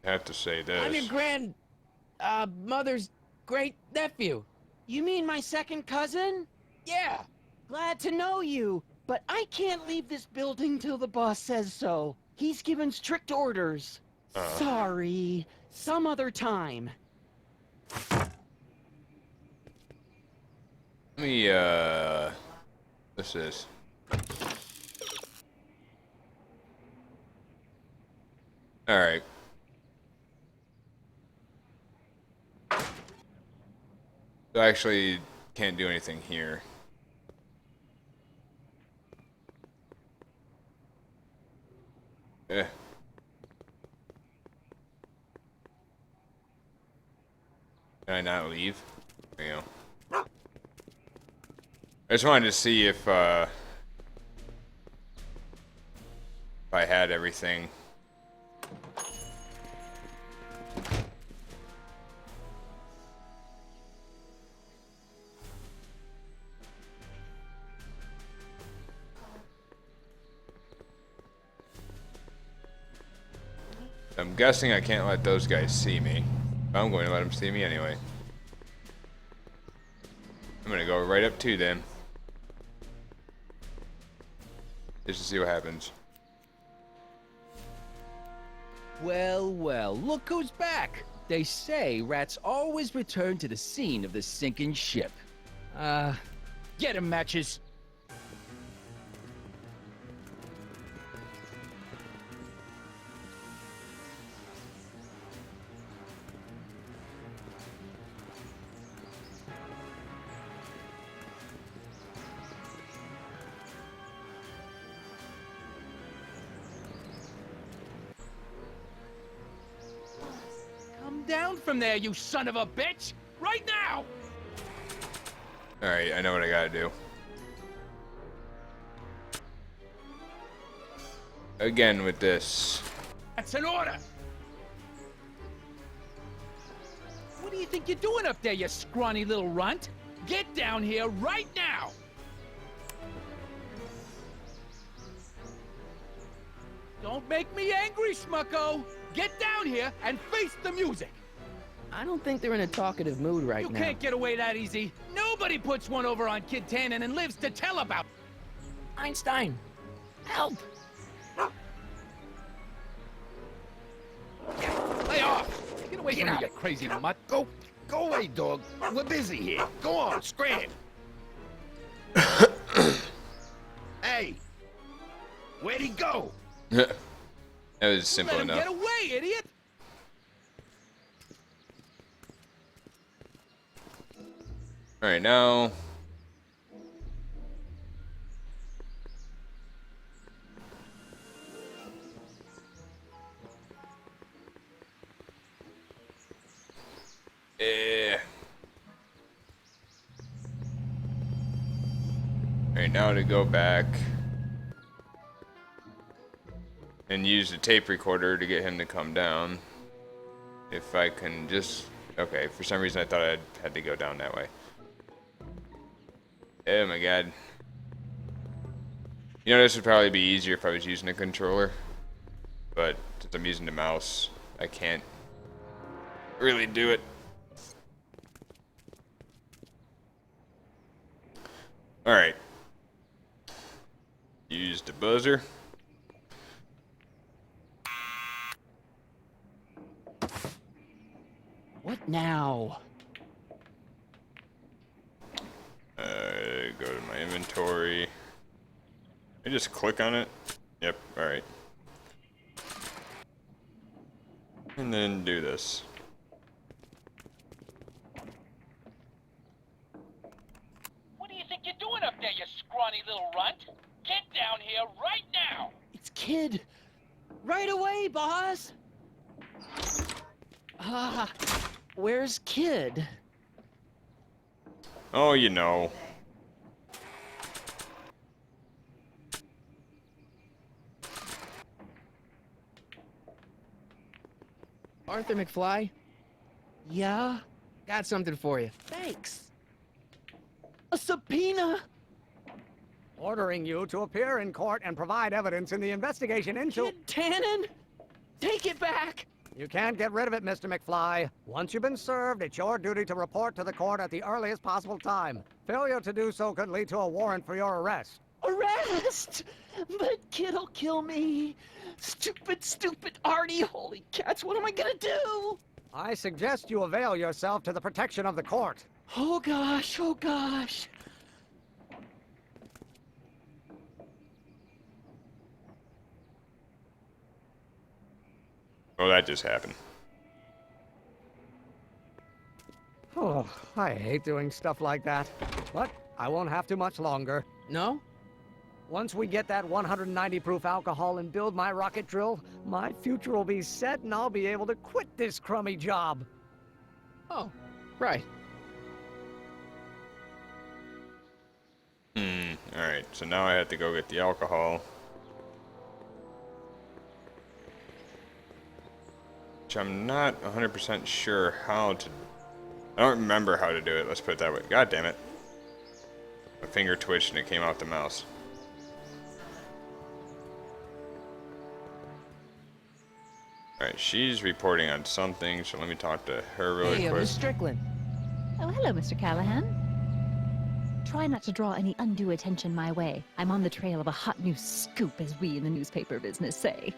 had to say this. I'm your mother's great nephew. You mean my second cousin? Yeah. Glad to know you, but I can't leave this building till the boss says so. He's given strict orders. Sorry. Some other time. Let me, what's this? Alright. So I actually can't do anything here. Eh. Can I not leave? There you go. I just wanted to see if I had everything. I'm guessing I can't let those guys see me. I'm going to let them see me anyway. I'm going to go right up to them. Just to see what happens. Well, well, look who's back. They say rats always return to the scene of the sinking ship. Get 'em, Matches. Down from there, you son of a bitch! Right now! Alright, I know what I gotta do. Again with this. That's an order! What do you think you're doing up there, you scrawny little runt? Get down here right now! Don't make me angry, Schmucko! Get down here and face the music! I don't think they're in a talkative mood right now. You can't get away that easy. Nobody puts one over on Kid Tannen and lives to tell about. Einstein, help! Lay off! Get away from me, you crazy mutt! Go away, dog. We're busy here. Go on, scram. Hey, where'd he go? That was simple Let him enough. get away, idiot! Alright, now. Alright, now to go back and use the tape recorder to get him to come down. If I can just... Okay, for some reason I thought I had to go down that way. Oh my god. You know, this would probably be easier if I was using a controller. But since I'm using the mouse, I can't really do it. Alright. Use the buzzer. What now? Go to my inventory. I just click on it. Yep, alright. And then do this. think you're doing up there, you scrawny little runt? Get down here right now! It's Kid. Right away, boss. Where's Kid? Oh, you know. Arthur McFly, Yeah? got something for you. Thanks. A subpoena? Ordering you to appear in court and provide evidence in the investigation into... Kid Tannen? Take it back! You can't get rid of it, Mr. McFly. Once you've been served, it's your duty to report to the court at the earliest possible time. Failure to do so could lead to a warrant for your arrest. Arrest! But Kid'll kill me. Stupid, stupid Artie. Holy cats, what am I gonna do? I suggest you avail yourself to the protection of the court. Oh gosh, oh gosh. Oh, that just happened. Oh, I hate doing stuff like that. But I won't have to much longer. No? Once we get that 190 proof alcohol and build my rocket drill, my future will be set and I'll be able to quit this crummy job. Oh, right. Alright, so now I have to go get the alcohol. Which I'm not 100% sure how to... I don't remember how to do it, let's put it that way. God damn it. My finger twitched and it came out the mouse. Alright, she's reporting on something, so let me talk to her really Hey, quick. Miss Strickland. Oh, hello, Mr. Callahan. Try not to draw any undue attention my way. I'm on the trail of a hot new scoop, as we in the newspaper business say.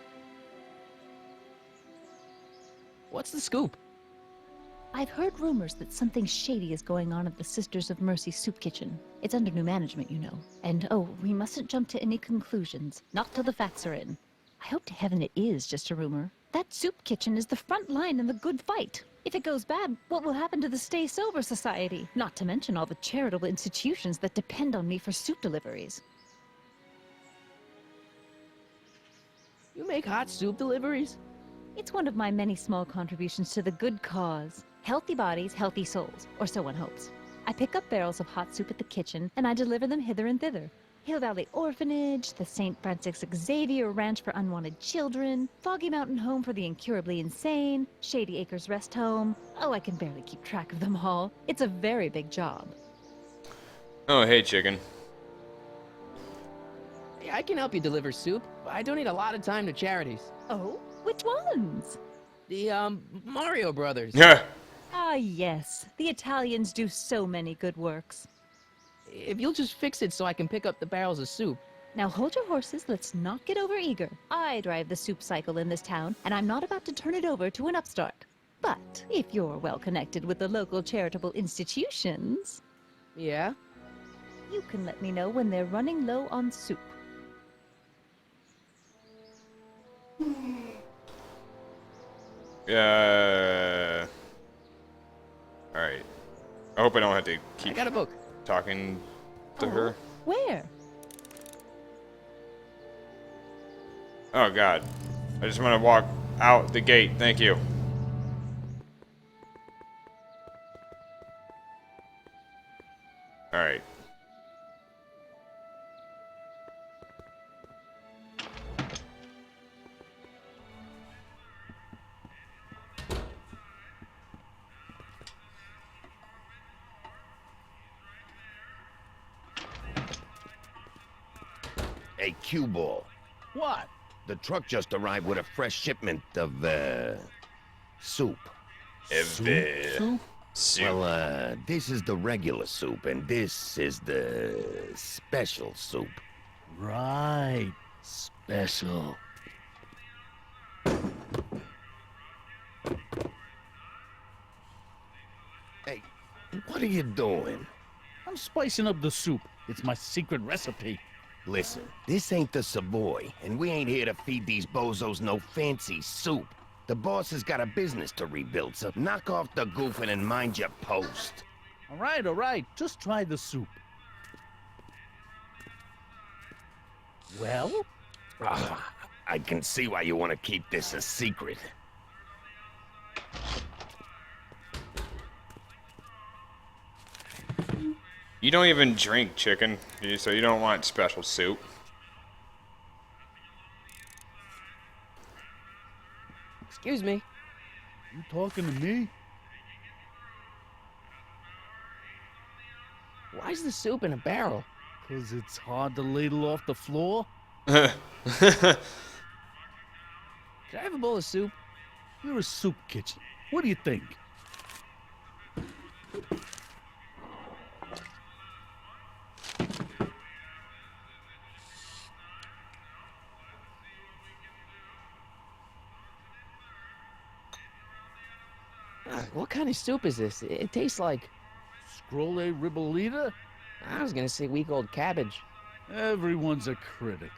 What's the scoop? I've heard rumors that something shady is going on at the Sisters of Mercy Soup Kitchen. It's under new management, you know. And oh, we mustn't jump to any conclusions. Not till the facts are in. I hope to heaven it is just a rumor. That soup kitchen is the front line in the good fight. If it goes bad, what will happen to the Stay Sober Society? Not to mention all the charitable institutions that depend on me for soup deliveries. You make hot soup deliveries? It's one of my many small contributions to the good cause. Healthy bodies, healthy souls, or so one hopes. I pick up barrels of hot soup at the kitchen, and I deliver them hither and thither. Hill Valley Orphanage, the St. Francis Xavier Ranch for Unwanted Children, Foggy Mountain Home for the Incurably Insane, Shady Acres Rest Home. Oh, I can barely keep track of them all. It's a very big job. Oh, hey, chicken. Hey, I can help you deliver soup. I donate a lot of time to charities. Oh? Which ones? The, Mario Brothers. Yeah. Ah, yes. The Italians do so many good works. If you'll just fix it so I can pick up the barrels of soup. Now hold your horses, let's not get overeager. I drive the soup cycle in this town, and I'm not about to turn it over to an upstart. But if you're well connected with the local charitable institutions... Yeah? You can let me know when they're running low on soup. Alright. I hope I don't have to I keep got a book. talking to her. Where? Oh god. I just want to walk out the gate. Thank you. Alright. Hey, Q-Ball. What? The truck just arrived with a fresh shipment of, soup. Soup? Well, this is the regular soup, and this is the special soup. Right. Special. Hey, what are you doing? I'm spicing up the soup. It's my secret recipe. Listen, this ain't the Savoy, and we ain't here to feed these bozos no fancy soup. The boss has got a business to rebuild, so knock off the goofing and mind your post. All right. Just try the soup. Well? I can see why you want to keep this a secret. You don't even drink chicken, so you don't want special soup. Excuse me. You talking to me? Why's the soup in a barrel? 'Cause it's hard to ladle off the floor? Could I have a bowl of soup? You're a soup kitchen. What do you think? What kind of soup is this? It tastes like... Scrolle ribolita? I was gonna say week-old cabbage. Everyone's a critic.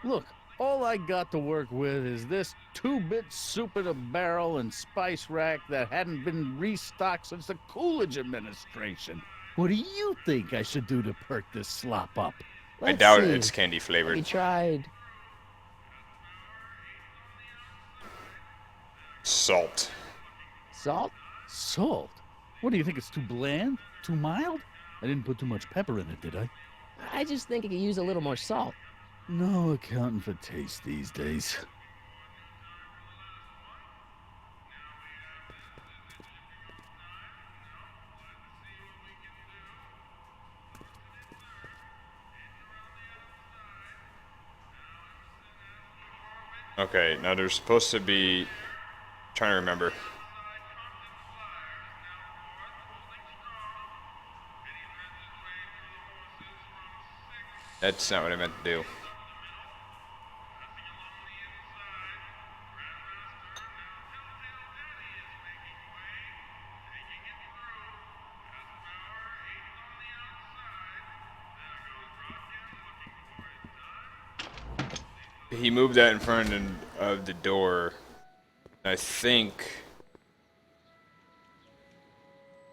Look, all I got to work with is this 2-bit soup in a barrel and spice rack that hadn't been restocked since the Coolidge administration. What do you think I should do to perk this slop up? I doubt it's candy flavored. We tried... Salt. Salt? Salt? What do you think, it's too bland? Too mild? I didn't put too much pepper in it, did I? I just think it could use a little more salt. No accounting for taste these days. Okay, now there's supposed to be... trying to remember. That's not what I meant to do. He moved that in front of the door. I think...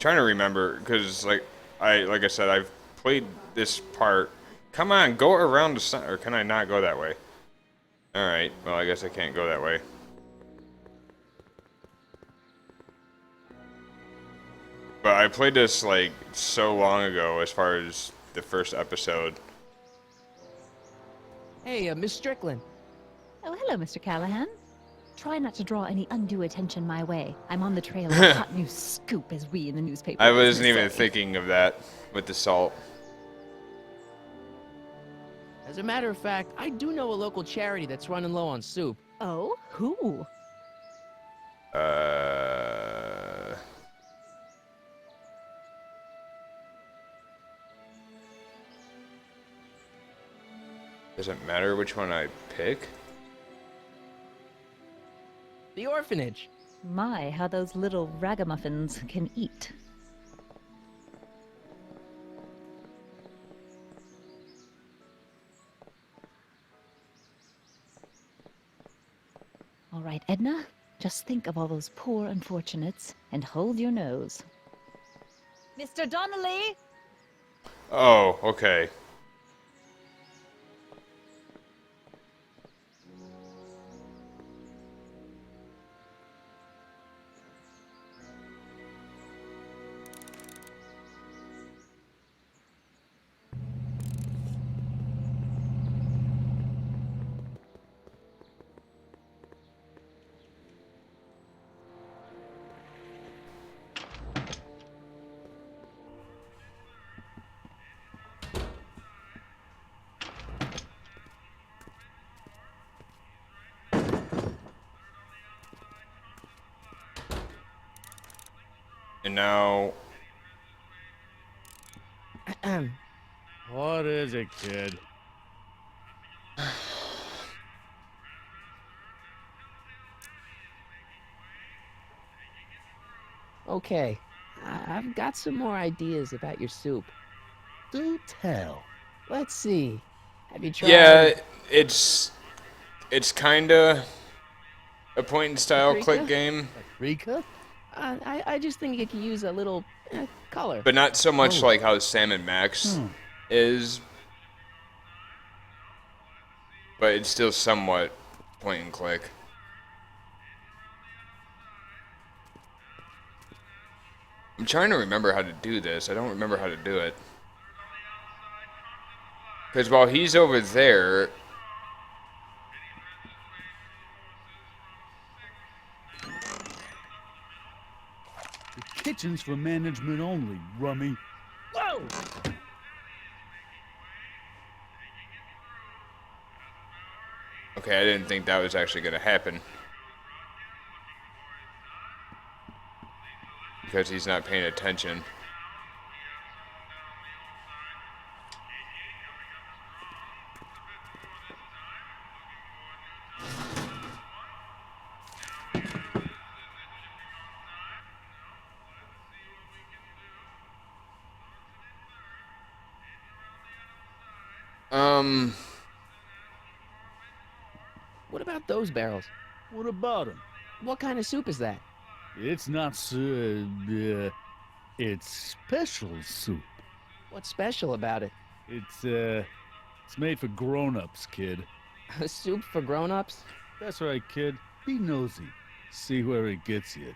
trying to remember, because like I said, I've played this part. Come on, go around the sun, or can I not go that way? Alright, well I guess I can't go that way. But I played this like so long ago as far as the first episode. Hey, Miss Strickland. Oh, hello, Mr. Callahan. Try not to draw any undue attention my way. I'm on the trail of a hot new scoop, as we in the newspaper. I wasn't even thinking of that with the salt. As a matter of fact, I do know a local charity that's running low on soup. Oh? Who? Does it matter which one I pick? The orphanage. My, how those little ragamuffins can eat. All right, Edna, just think of all those poor unfortunates and hold your nose. Mr. Donnelly! Oh, okay. And now... What is it, kid? Okay, I've got some more ideas about your soup. Do tell. Let's see. Have you tried... Yeah, it's kinda a point-and-style Paprika? click game. Paprika? I just think it could use a little color. But not so much like how Sam and Max is. but it's still somewhat point and click. I'm trying to remember how to do this. I don't remember how to do it. Because while he's over there... The kitchen's for management only, rummy. Whoa! Okay, I didn't think that was actually going to happen. Because he's not paying attention. What about those barrels? What about him? What kind of soup is that? It's not it's special soup. What's special about it? It's made for grown-ups, kid. A soup for grown-ups? That's right, kid. Be nosy. See where it gets you.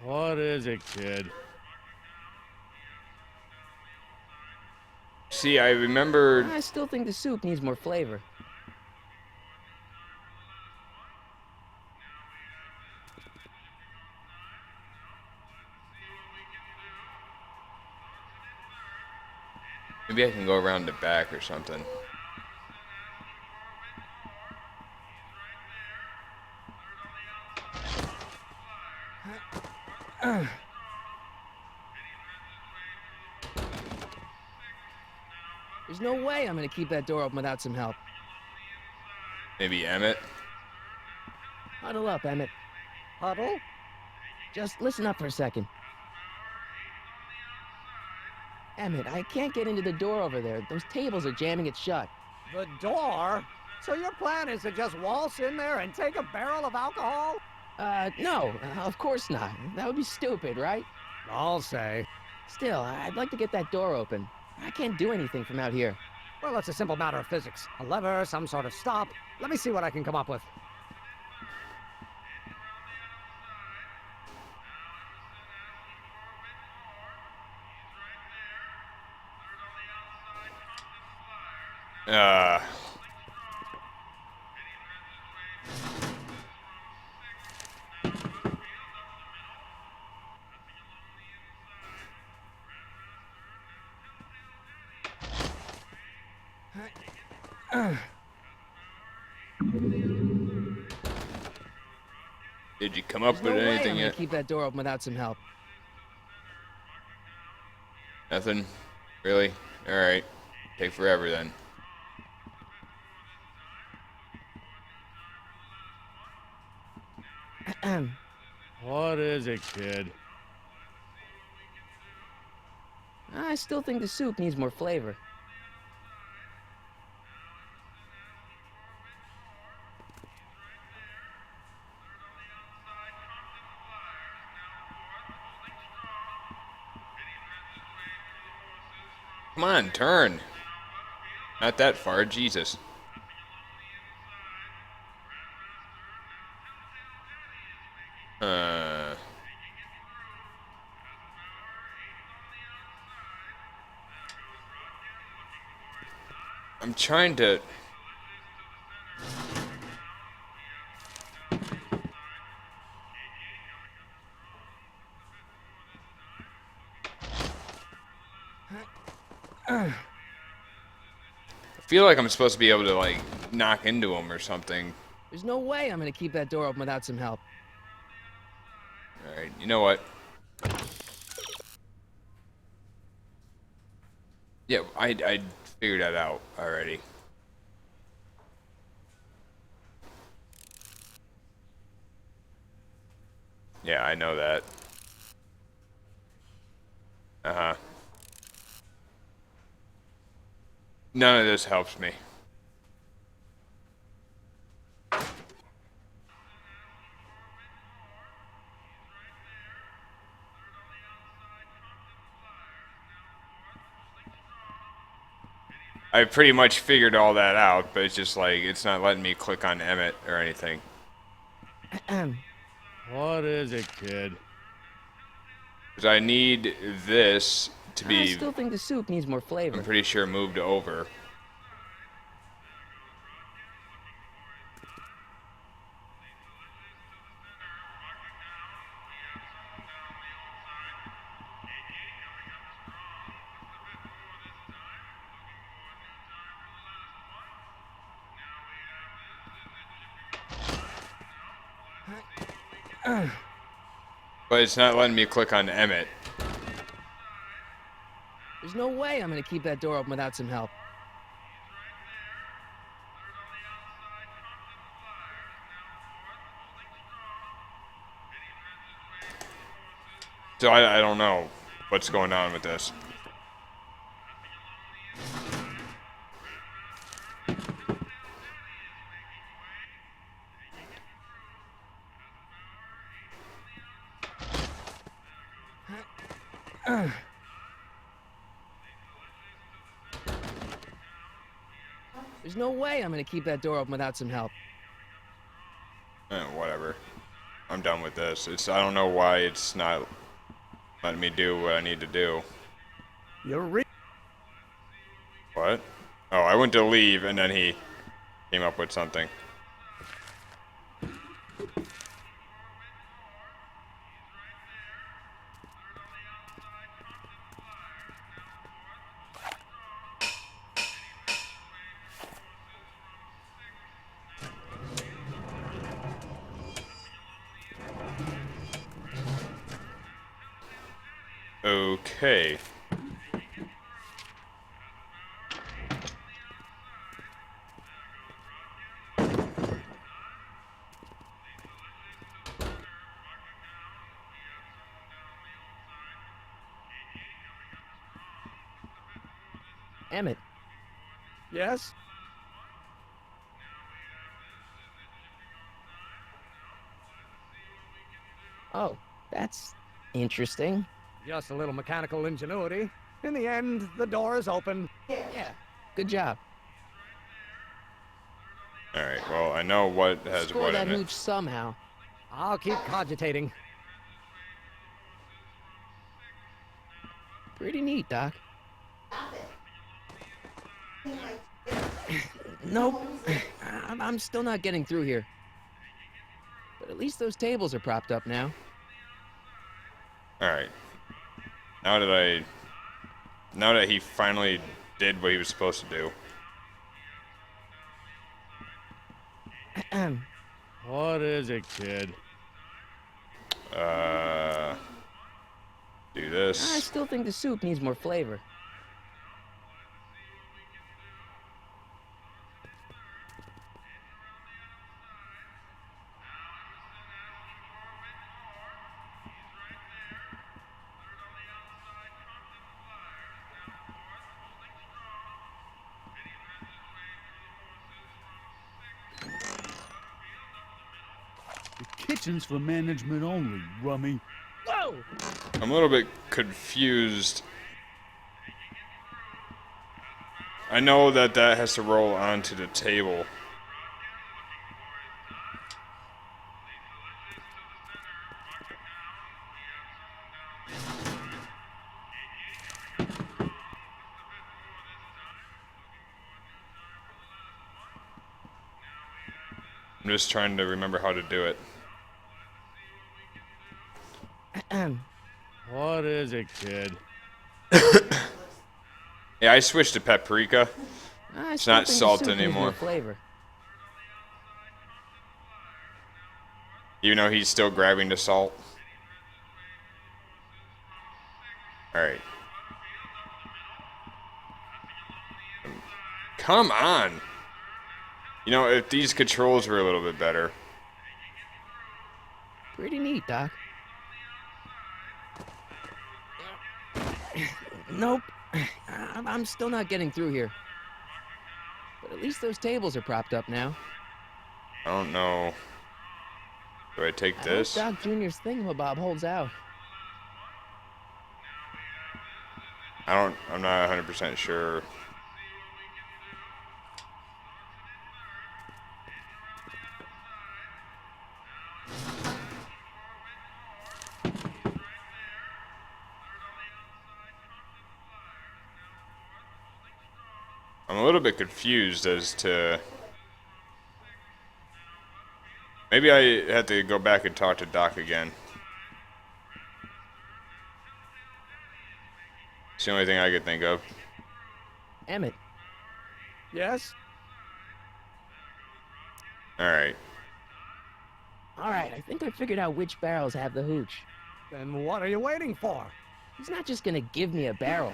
What is it, kid? See, I remember... I still think the soup needs more flavor. Maybe I can go around the back or something. There's no way I'm gonna keep that door open without some help. Maybe Emmett? Huddle up, Emmett. Huddle? Just listen up for a second. Emmett, I can't get into the door over there. Those tables are jamming it shut. The door? So your plan is to just waltz in there and take a barrel of alcohol? No, of course not. That would be stupid, right? I'll say. Still, I'd like to get that door open. I can't do anything from out here. Well, it's a simple matter of physics. A lever, some sort of stop. Let me see what I can come up with. Did you come up There's with no way anything I'm yet? gonna keep that door open without some help. Nothing? Really? Alright. Take forever then. What is it, kid? I still think the soup needs more flavor. Come on, turn. Not that far, Jesus. I'm trying to... I feel like I'm supposed to be able to, like, knock into him or something. There's no way I'm gonna keep that door open without some help. Alright, you know what? Yeah, I figured that out already. Yeah, I know that. Uh-huh. None of this helps me. I pretty much figured all that out, but it's just like, it's not letting me click on Emmett or anything. What is it, kid? Because I need this to I be, still think the soup needs more flavor. I'm pretty sure, moved over. But it's not letting me click on Emmett. There's no way I'm gonna keep that door open without some help. So I don't know what's going on with this. There's no way I'm gonna keep that door open without some help. Whatever. I'm done with this. I don't know why it's not letting me do what I need to do. What? Oh, I went to leave and then he came up with something. Okay. Emmett. Yes? Oh, that's interesting. Just a little mechanical ingenuity. In the end, the door is open. Yeah, good job. Alright, well, I know what has Score what that in it. hooch somehow. I'll keep cogitating. Pretty neat, Doc. Nope. I'm still not getting through here. But at least those tables are propped up now. Alright. Now that he finally did what he was supposed to do. What is it, kid? Do this. I still think the soup needs more flavor. The kitchen's for management only, rummy. Whoa! I'm a little bit confused. I know that has to roll onto the table. I'm just trying to remember how to do it. What is it, kid? Yeah, I switched to paprika. It's still not think the salt soup needs more anymore. flavor. Even though he's still grabbing the salt. Alright. Come on! You know, if these controls were a little bit better. Pretty neat, Doc. Nope. I'm still not getting through here. But at least those tables are propped up now. I don't know. Do I take this? I hope Doc Jr.'s thingamabob holds out. I'm not 100% sure. I'm a little bit confused as to... Maybe I have to go back and talk to Doc again. It's the only thing I could think of. Emmett. Yes? Alright. Alright, I think I figured out which barrels have the hooch. Then what are you waiting for? He's not just gonna give me a barrel.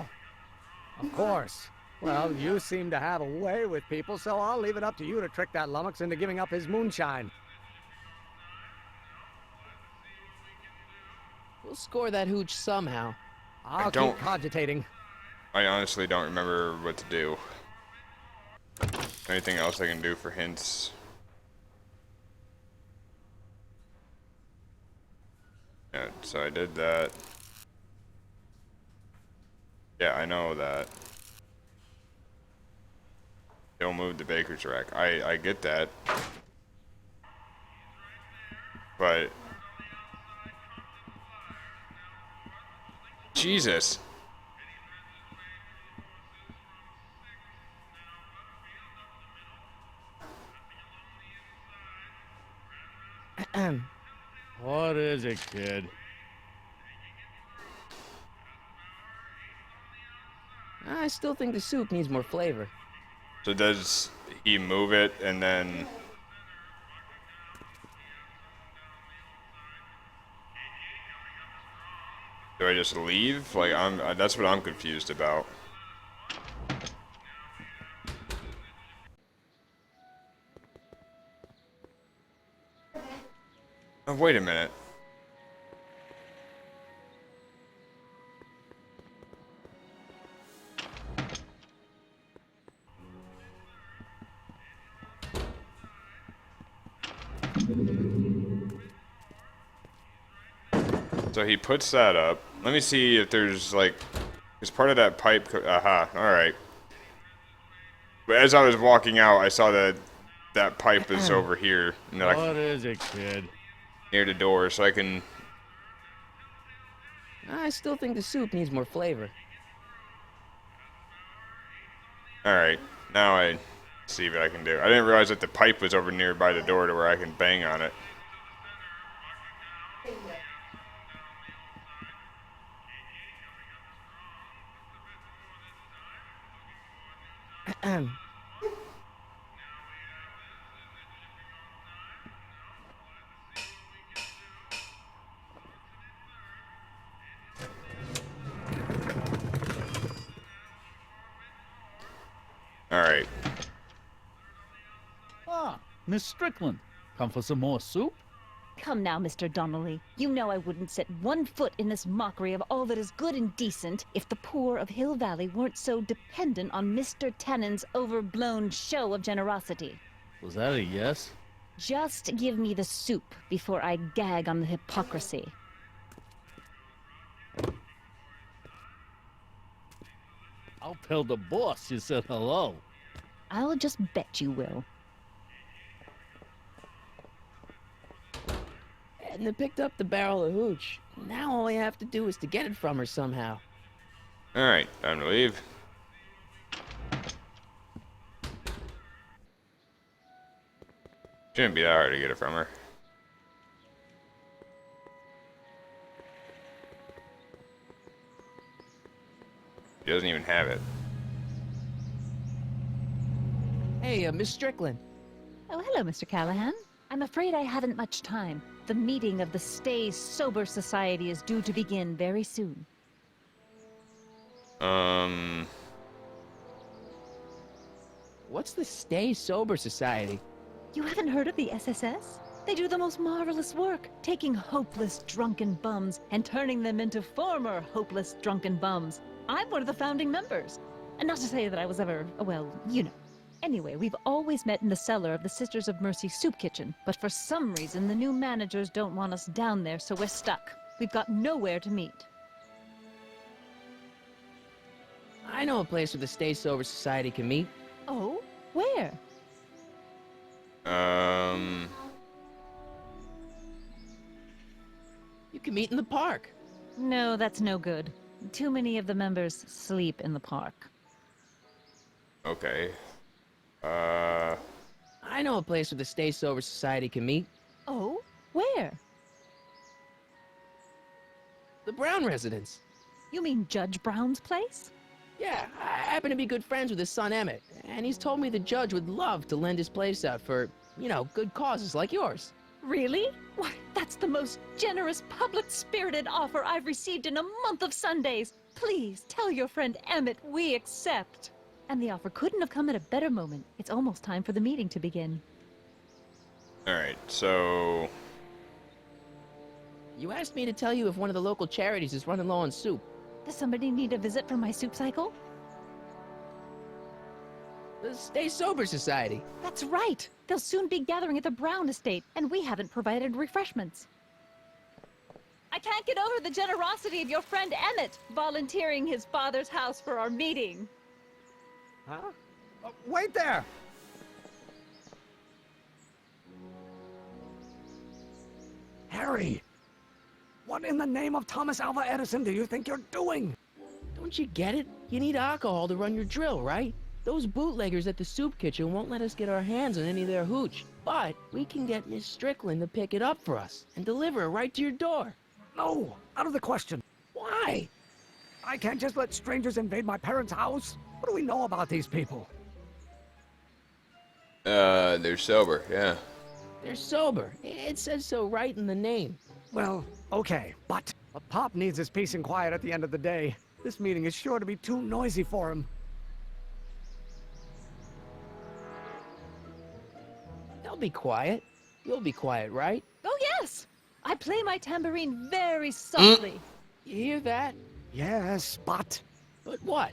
Of course. Well, you seem to have a way with people, so I'll leave it up to you to trick that lummox into giving up his moonshine. We'll score that hooch somehow. I'll keep cogitating. I honestly don't remember what to do. Anything else I can do for hints? Yeah, so I did that. Yeah, I know that. Don't move the baker's rack. I get that. But... Jesus. What is it, kid? I still think the soup needs more flavor. So does he move it and then... Do I just leave? Like, that's what I'm confused about. Oh, wait a minute. So he puts that up. Let me see if there's like, is part of that pipe. Aha, alright. But as I was walking out, I saw that that pipe is over here. What is it, kid? Near the door, so I can... I still think the soup needs more flavor. Alright, now I see what I can do. I didn't realize that the pipe was over near by the door to where I can bang on it. Alright. Ah, Miss Strickland. Come for some more soup? Come now, Mr. Donnelly. You know I wouldn't set one foot in this mockery of all that is good and decent if the poor of Hill Valley weren't so dependent on Mr. Tennant's overblown show of generosity. Was that a yes? Just give me the soup before I gag on the hypocrisy. I'll tell the boss you said hello. I'll just bet you will. Edna picked up the barrel of hooch. Now all I have to do is to get it from her somehow. Alright, time to leave. Shouldn't be that hard to get it from her. She doesn't even have it. Hey, Miss Strickland. Oh, hello, Mr. Callahan. I'm afraid I haven't much time. The meeting of the Stay Sober Society is due to begin very soon. What's the Stay Sober Society? You haven't heard of the SSS? They do the most marvelous work, taking hopeless drunken bums and turning them into former hopeless drunken bums. I'm one of the founding members. And not to say that I was ever, well, you know. Anyway, we've always met in the cellar of the Sisters of Mercy soup kitchen, but for some reason the new managers don't want us down there, so we're stuck. We've got nowhere to meet. I know a place where the Stay Sober Society can meet. Oh? Where? You can meet in the park. No, that's no good. Too many of the members sleep in the park. Okay. I know a place where the Stay Sober Society can meet. Oh? Where? The Brown residence. You mean Judge Brown's place? Yeah, I happen to be good friends with his son Emmett, and he's told me the judge would love to lend his place out for, you know, good causes like yours. Really? Why, that's the most generous, public-spirited offer I've received in a month of Sundays. Please, tell your friend Emmett we accept. And the offer couldn't have come at a better moment. It's almost time for the meeting to begin. Alright, so... You asked me to tell you if one of the local charities is running low on soup. Does somebody need a visit from my soup cycle? The Stay Sober Society. That's right! They'll soon be gathering at the Brown estate, and we haven't provided refreshments. I can't get over the generosity of your friend Emmett, volunteering his father's house for our meeting. Huh? Wait there! Harry! What in the name of Thomas Alva Edison do you think you're doing? Don't you get it? You need alcohol to run your drill, right? Those bootleggers at the soup kitchen won't let us get our hands on any of their hooch. But we can get Miss Strickland to pick it up for us and deliver it right to your door. No, out of the question. Why? I can't just let strangers invade my parents' house. What do we know about these people? They're sober, yeah. They're sober. It says so right in the name. Well, okay, but Pop needs his peace and quiet at the end of the day. This meeting is sure to be too noisy for him. They'll be quiet. You'll be quiet, right? Oh, yes! I play my tambourine very softly. You hear that? Yes, but... But what?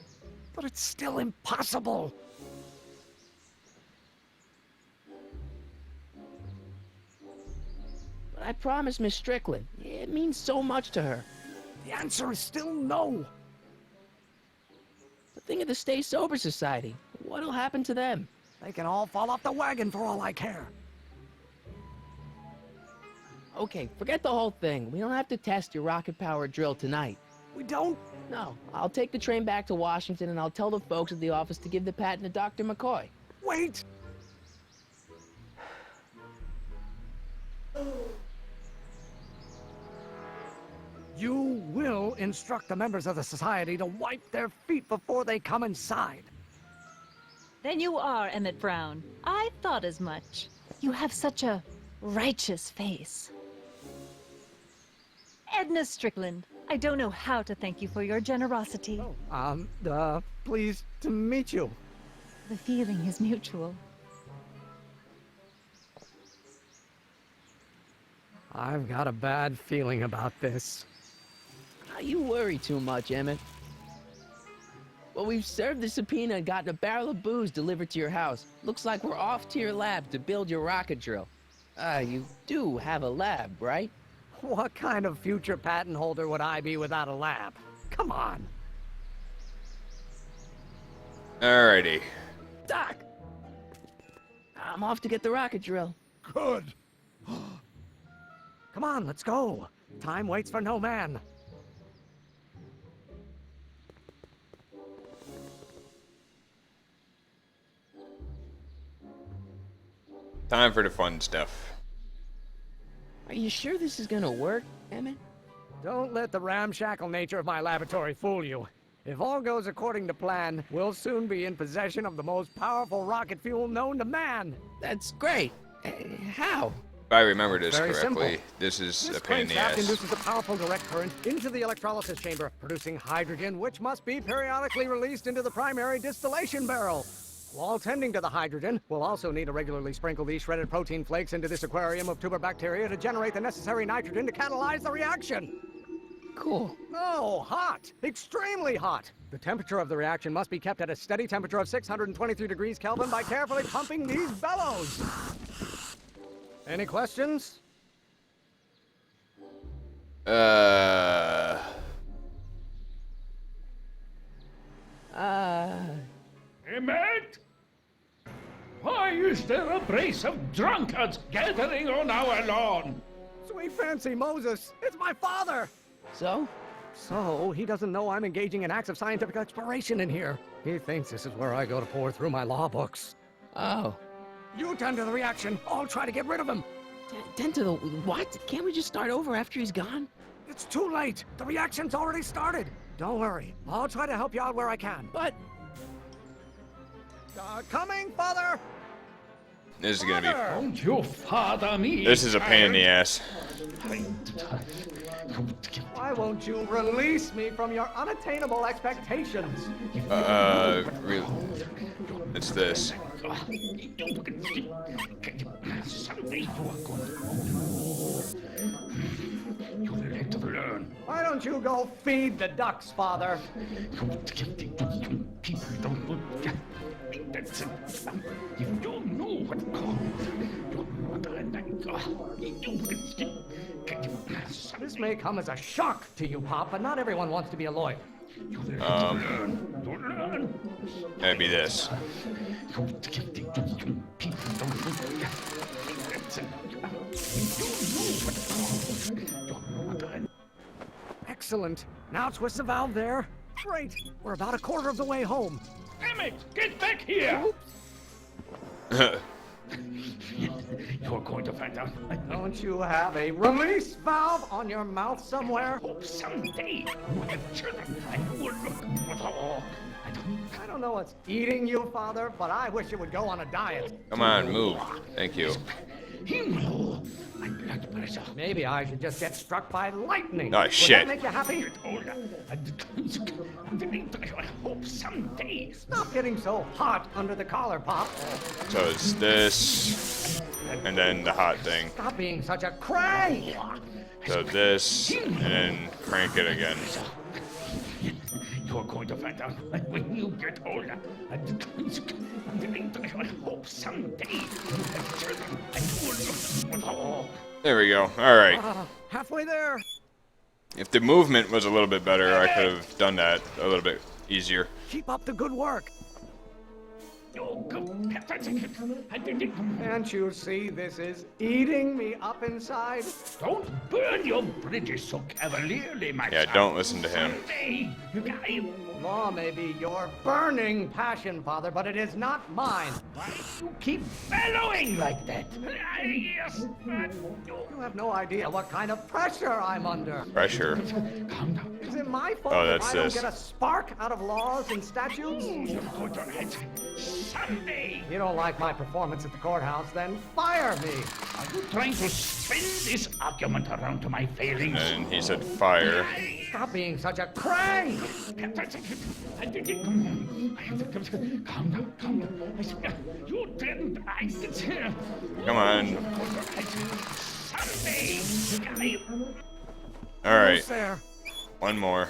But it's still impossible. But I promised Miss Strickland. It means so much to her. The answer is still no. But think of the Stay Sober Society. What'll happen to them? They can all fall off the wagon for all I care. Okay, forget the whole thing. We don't have to test your rocket-powered drill tonight. We don't? No. I'll take the train back to Washington and I'll tell the folks at the office to give the patent to Dr. McCoy. Wait! You will instruct the members of the society to wipe their feet before they come inside. Then you are Emmett Brown. I thought as much. You have such a righteous face. Edna Strickland, I don't know how to thank you for your generosity. Pleased to meet you. The feeling is mutual. I've got a bad feeling about this. You worry too much, Emmett. Well, we've served the subpoena and gotten a barrel of booze delivered to your house. Looks like we're off to your lab to build your rocket drill. You do have a lab, right? What kind of future patent holder would I be without a lab? Come on. Alrighty. Doc! I'm off to get the rocket drill. Good. Come on, let's go. Time waits for no man. Time for the fun stuff. Are you sure this is gonna work, Emmett? Don't let the ramshackle nature of my laboratory fool you. If all goes according to plan, we'll soon be in possession of the most powerful rocket fuel known to man. That's great. How? If I remember this Very correctly, simple. this is This a pain in the crankshaft ass. induces a powerful direct current into the electrolysis chamber, producing hydrogen, which must be periodically released into the primary distillation barrel. While tending to the hydrogen, we'll also need to regularly sprinkle these shredded protein flakes into this aquarium of tuber bacteria to generate the necessary nitrogen to catalyze the reaction. Cool. No, hot. Extremely hot. The temperature of the reaction must be kept at a steady temperature of 623 degrees Kelvin by carefully pumping these bellows. Any questions? Emmett? Why is there a brace of drunkards gathering on our lawn? Sweet fancy Moses, it's my father! So? So, he doesn't know I'm engaging in acts of scientific exploration in here. He thinks this is where I go to pore through my law books. Oh. You tend to the reaction. I'll try to get rid of him. Tend to the what? Can't we just start over after he's gone? It's too late. The reaction's already started. Don't worry. I'll try to help you out where I can. But... coming, Father! This is gonna Don't you father me. be. This is a pain in the ass. Why won't you release me from your unattainable expectations? It's this. Why don't you go feed the ducks, Father? You don't know what This may come as a shock to you, Pop, but not everyone wants to be a lawyer. That'd be this. Excellent. Now twist the valve there. Great. We're about a quarter of the way home. Damn it! Get back here! You're going to find out. Don't you have a release valve on your mouth somewhere? Hope someday you have children and will look with all. I don't know what's eating you, Father, but I wish you would go on a diet. Come on, move. Thank you. My blood pressure. Maybe I should just get struck by lightning. Oh, Would shit. that make you happy? I hope someday. Stop getting so hot under the collar, Pop. So it's this, and then the hot thing. Stop being such a crank. So this, and then crank it again. You're going to find out when you get older. I hope someday you have children and will look with all. There we go. Alright. Halfway there. If the movement was a little bit better, I could have done that a little bit easier. Keep up the good work. Can't you see this is eating me up inside? Don't burn your bridges so cavalierly, my Yeah, son. don't listen to him. Someday, Law may be your burning passion, Father, but it is not mine. Why do you keep bellowing like that? Yes, You have no idea what kind of pressure I'm under. Pressure. Calm down. Is it my fault Oh, if that's I don't this. get a spark out of laws and statutes? You're going to hurt someday. You don't like my performance at the courthouse, then fire me. Are you trying to spin this argument around to my failings? And he said fire. Stop being such a crank. Calm down, calm down. You didn't. I did. Come on. Someday. Alright. There. One more.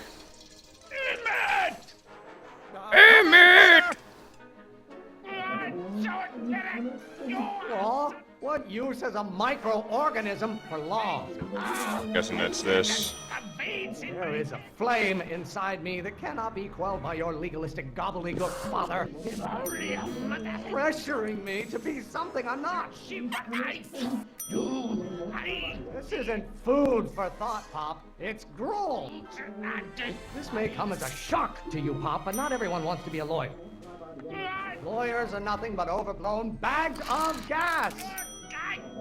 Emmett! Emmett! Law? What use is a microorganism for law? Guessing that's this. There is a flame inside me that cannot be quelled by your legalistic gobbledygook, Father. Pressuring me to be something I'm not. This isn't food for thought, Pop. It's gruel. This may come as a shock to you, Pop, but not everyone wants to be a lawyer. Lawyers are nothing but overblown bags of gas.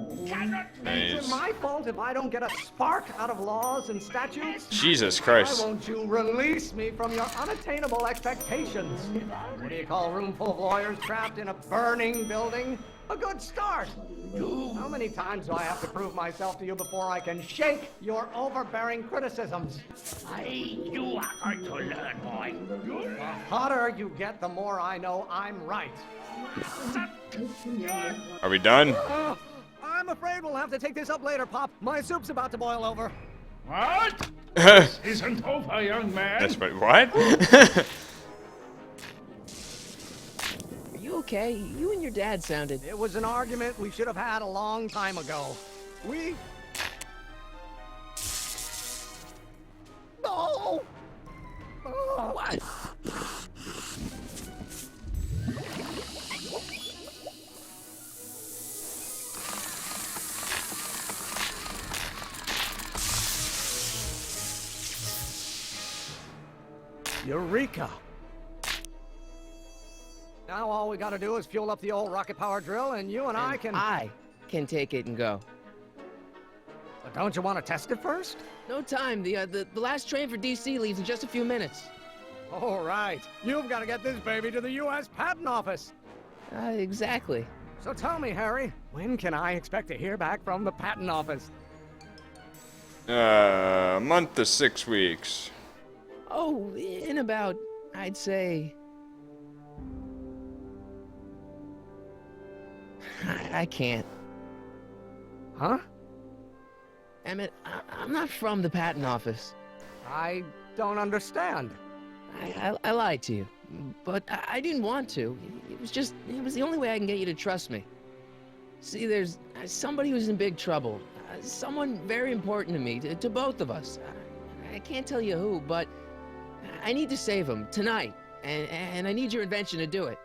Is it Nice. my fault if I don't get a spark out of laws and statutes? Jesus Why Christ. won't you release me from your unattainable expectations? What do you call a room full of lawyers trapped in a burning building? A good start. How many times do I have to prove myself to you before I can shake your overbearing criticisms? You are going to learn, boy. The hotter you get, the more I know I'm right. Are we done? I'm afraid we'll have to take this up later, Pop. My soup's about to boil over. What? That's Isn't over, young man. what? Are you okay? You and your dad sounded... It was an argument we should have had a long time ago. We... No! Oh. What? Eureka! Now all we gotta do is fuel up the old rocket power drill, and you and I can... I can take it and go. But don't you want to test it first? No time. The last train for DC leaves in just a few minutes. All right. You've got to get this baby to the U.S. Patent Office. Exactly. So tell me, Harry, when can I expect to hear back from the Patent Office? A month to 6 weeks. Oh, in about, I'd say... I can't. Huh? Emmett, I'm not from the patent office. I don't understand. I lied to you, but I didn't want to. It was the only way I can get you to trust me. See, there's somebody who's in big trouble. Someone very important to me, to both of us. I can't tell you who, but I need to save him tonight, and I need your invention to do it.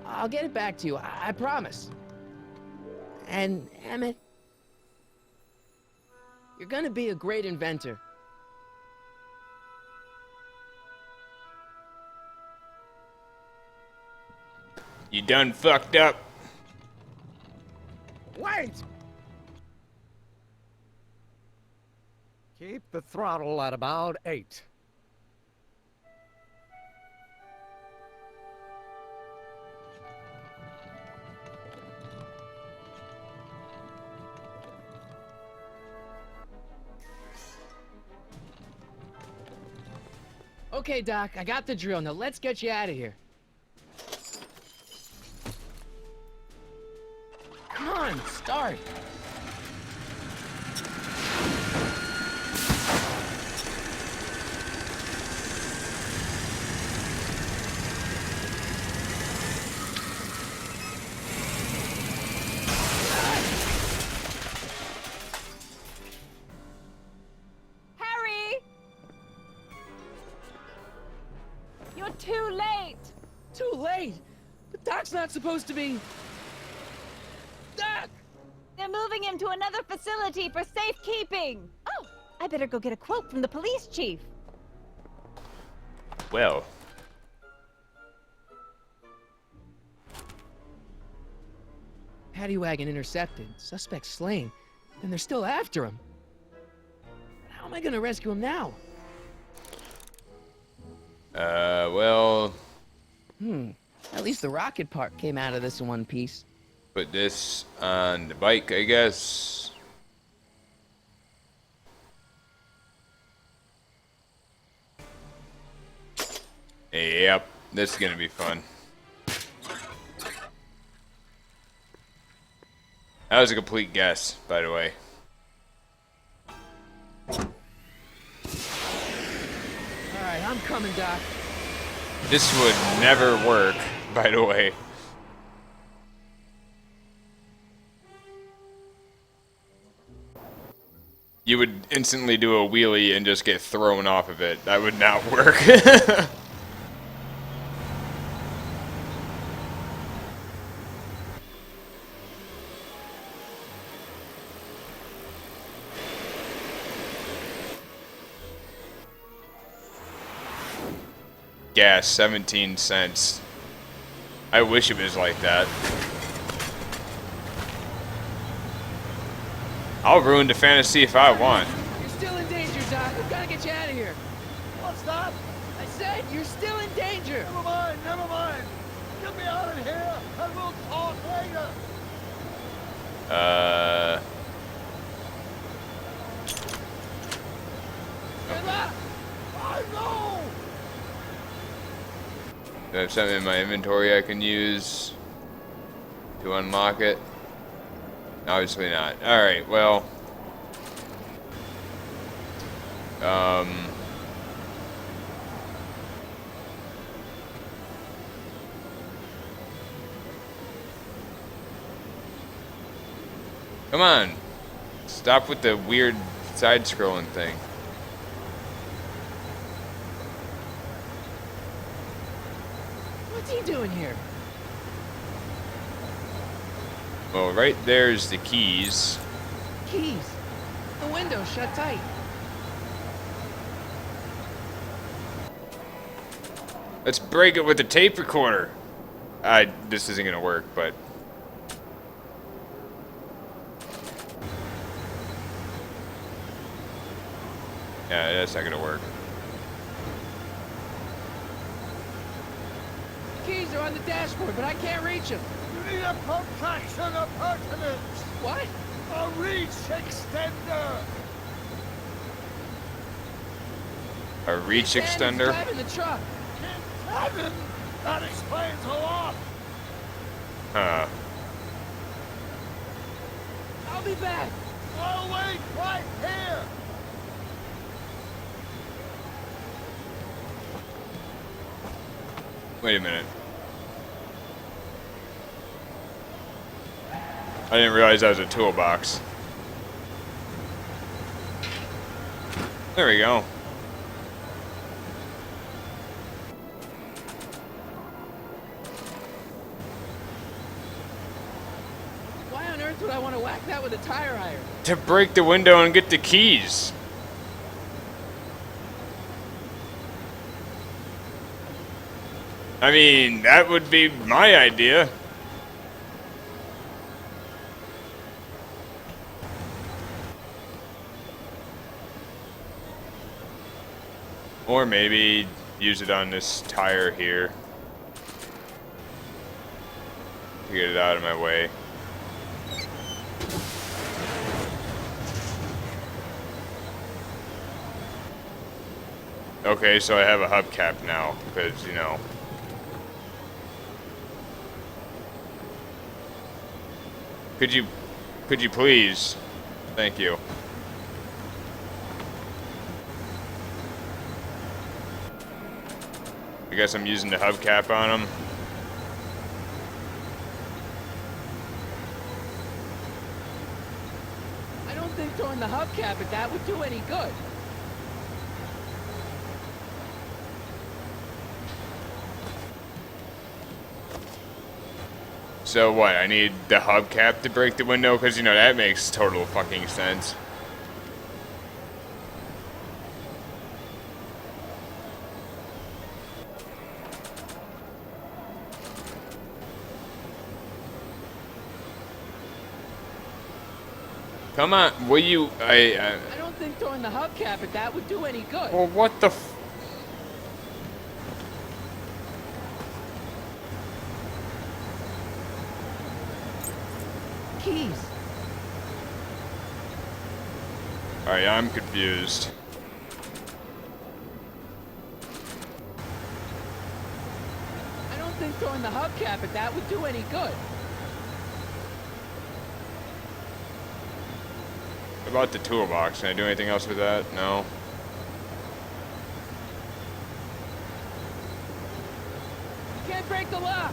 I'll get it back to you, I promise. And, Emmett, you're gonna be a great inventor. You done fucked up. Wait! Keep the throttle at about 8. Okay, Doc, I got the drill. Now let's get you out of here. Come on, start. Harry! You're too late! Too late? But Doc's not supposed to be... Doc! They're moving him to another facility for safekeeping! Oh, I better go get a quote from the police chief. Well. Paddy wagon intercepted. Suspect slain. And they're still after him. How am I gonna rescue him now? Well... At least the rocket part came out of this in one piece. Put this on the bike, I guess. Yep, this is gonna be fun. That was a complete guess, by the way. Alright, I'm coming, Doc. This would never work, by the way. You would instantly do a wheelie and just get thrown off of it. That would not work. Gas, 17 cents. I wish it was like that. I'll ruin the fantasy if I want. You're still in danger, Doc. We've got to get you out of here. What's that? I said you're still in danger. Never mind, never mind. Get me out of here, and we'll talk later. I know. Do I have something in my inventory I can use to unlock it? Obviously not. Alright, well. Come on. Stop with the weird side-scrolling thing. What's he doing here? Well, right there's the keys. Keys. The window's shut tight. Let's break it with the tape recorder. This isn't gonna work, but... yeah, that's not gonna work. The keys are on the dashboard, but I can't reach them. You need a protraction appurtenance. What? A reach extender. A reach extender? Driving the truck. Heaven, that explains a lot. Huh. I'll be back. I'll wait right here. Wait a minute. I didn't realize that was a toolbox. There we go. Why on earth would I want to whack that with a tire iron? To break the window and get the keys. I mean, that would be my idea. Or maybe use it on this tire here to get it out of my way. Okay, so I have a hubcap now, because, you know. Could you please? Thank you. I guess I'm using the hubcap on them. I don't think throwing the hubcap at that would do any good. So what, I need the hubcap to break the window? Because, you know, that makes total fucking sense. Come on, will you, I don't think throwing the hubcap at that would do any good. well, what the f... Keys. Alright, I'm confused. I don't think throwing the hubcap at that would do any good. What about the toolbox? Can I do anything else with that? No. Can't break the lock.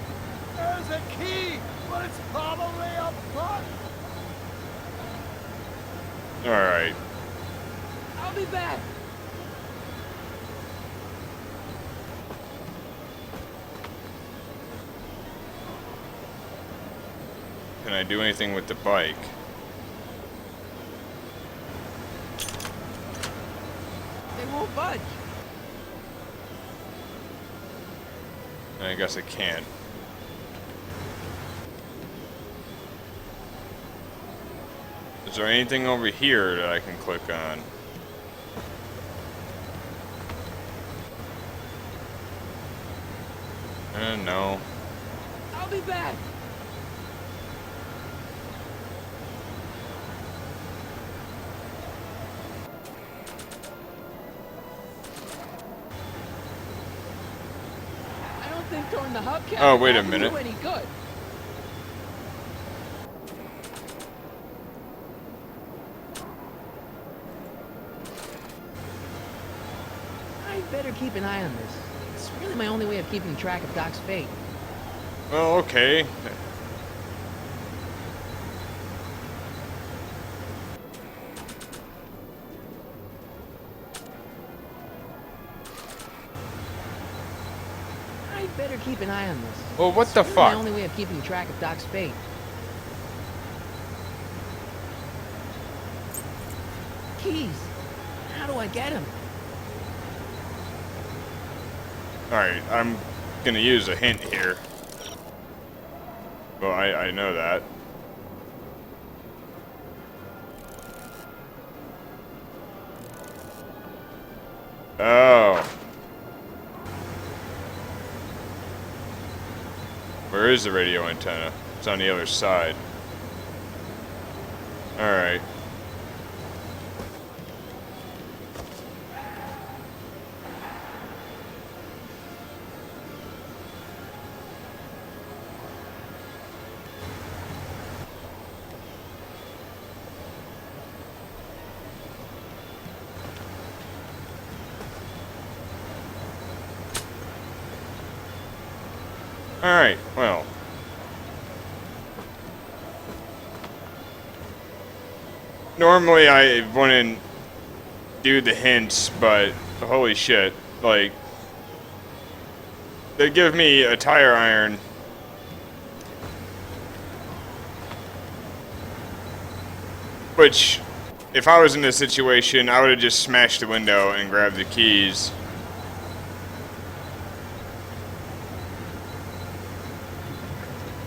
There's a key, but it's probably up front. Alright. I'll be back. Can I do anything with the bike? They won't budge. I guess I can't. Is there anything over here that I can click on? No. I'll be back. I don't think throwing the hubcap Oh, wait a would minute. do any good. I better keep an eye on this. It's really my only way of keeping track of Doc's fate. Well, okay. I better keep an eye on this. Well, what the It's really my fuck? only way of keeping track of Doc's fate. Keys. How do I get them? Alright, I'm gonna use a hint here. Well, I know that. Oh. Where is the radio antenna? It's on the other side. Alright. Alright, well. Normally I wouldn't do the hints, but holy shit, like, they give me a tire iron. Which, if I was in this situation, I would have just smashed the window and grabbed the keys.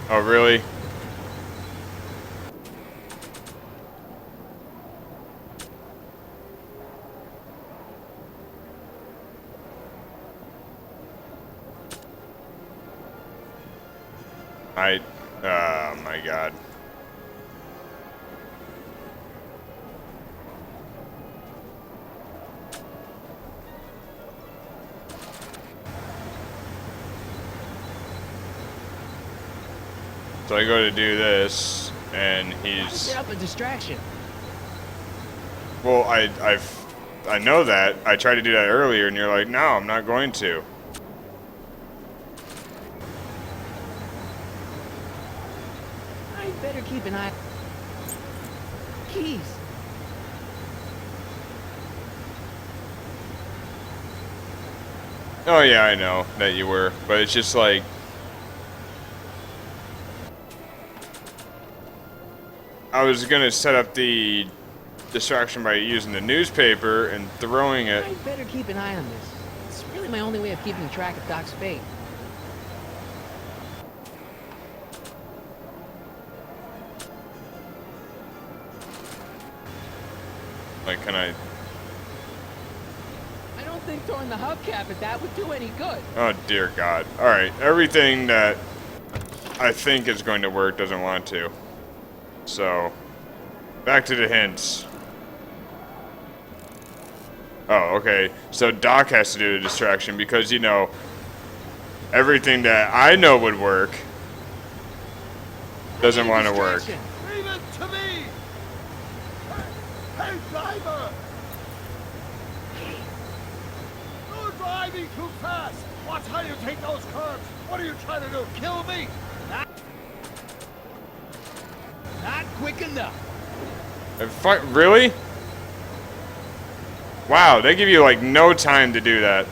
Oh, really? Oh my god. So I go to do this, and he's... Set up a distraction. Well, I know that. I tried to do that earlier, and you're like, no, I'm not going to. I better keep an eye. Keys. Oh yeah, I know that you were, but it's just like... I was gonna set up the distraction by using the newspaper and throwing it. I better keep an eye on this. It's really my only way of keeping track of Doc's fate. Like, can I... I don't think throwing the hubcap at that would do any good. Oh dear God. Alright, everything that I think is going to work doesn't want to. So, back to the hints. Oh, okay. So Doc has to do the distraction because, you know, everything that I know would work doesn't want to work. Leave it to me! Hey, driver! You're driving too fast! Watch how you take those curves! What are you trying to do? Kill me? Not quick enough! Really? Wow, they give you like no time to do that.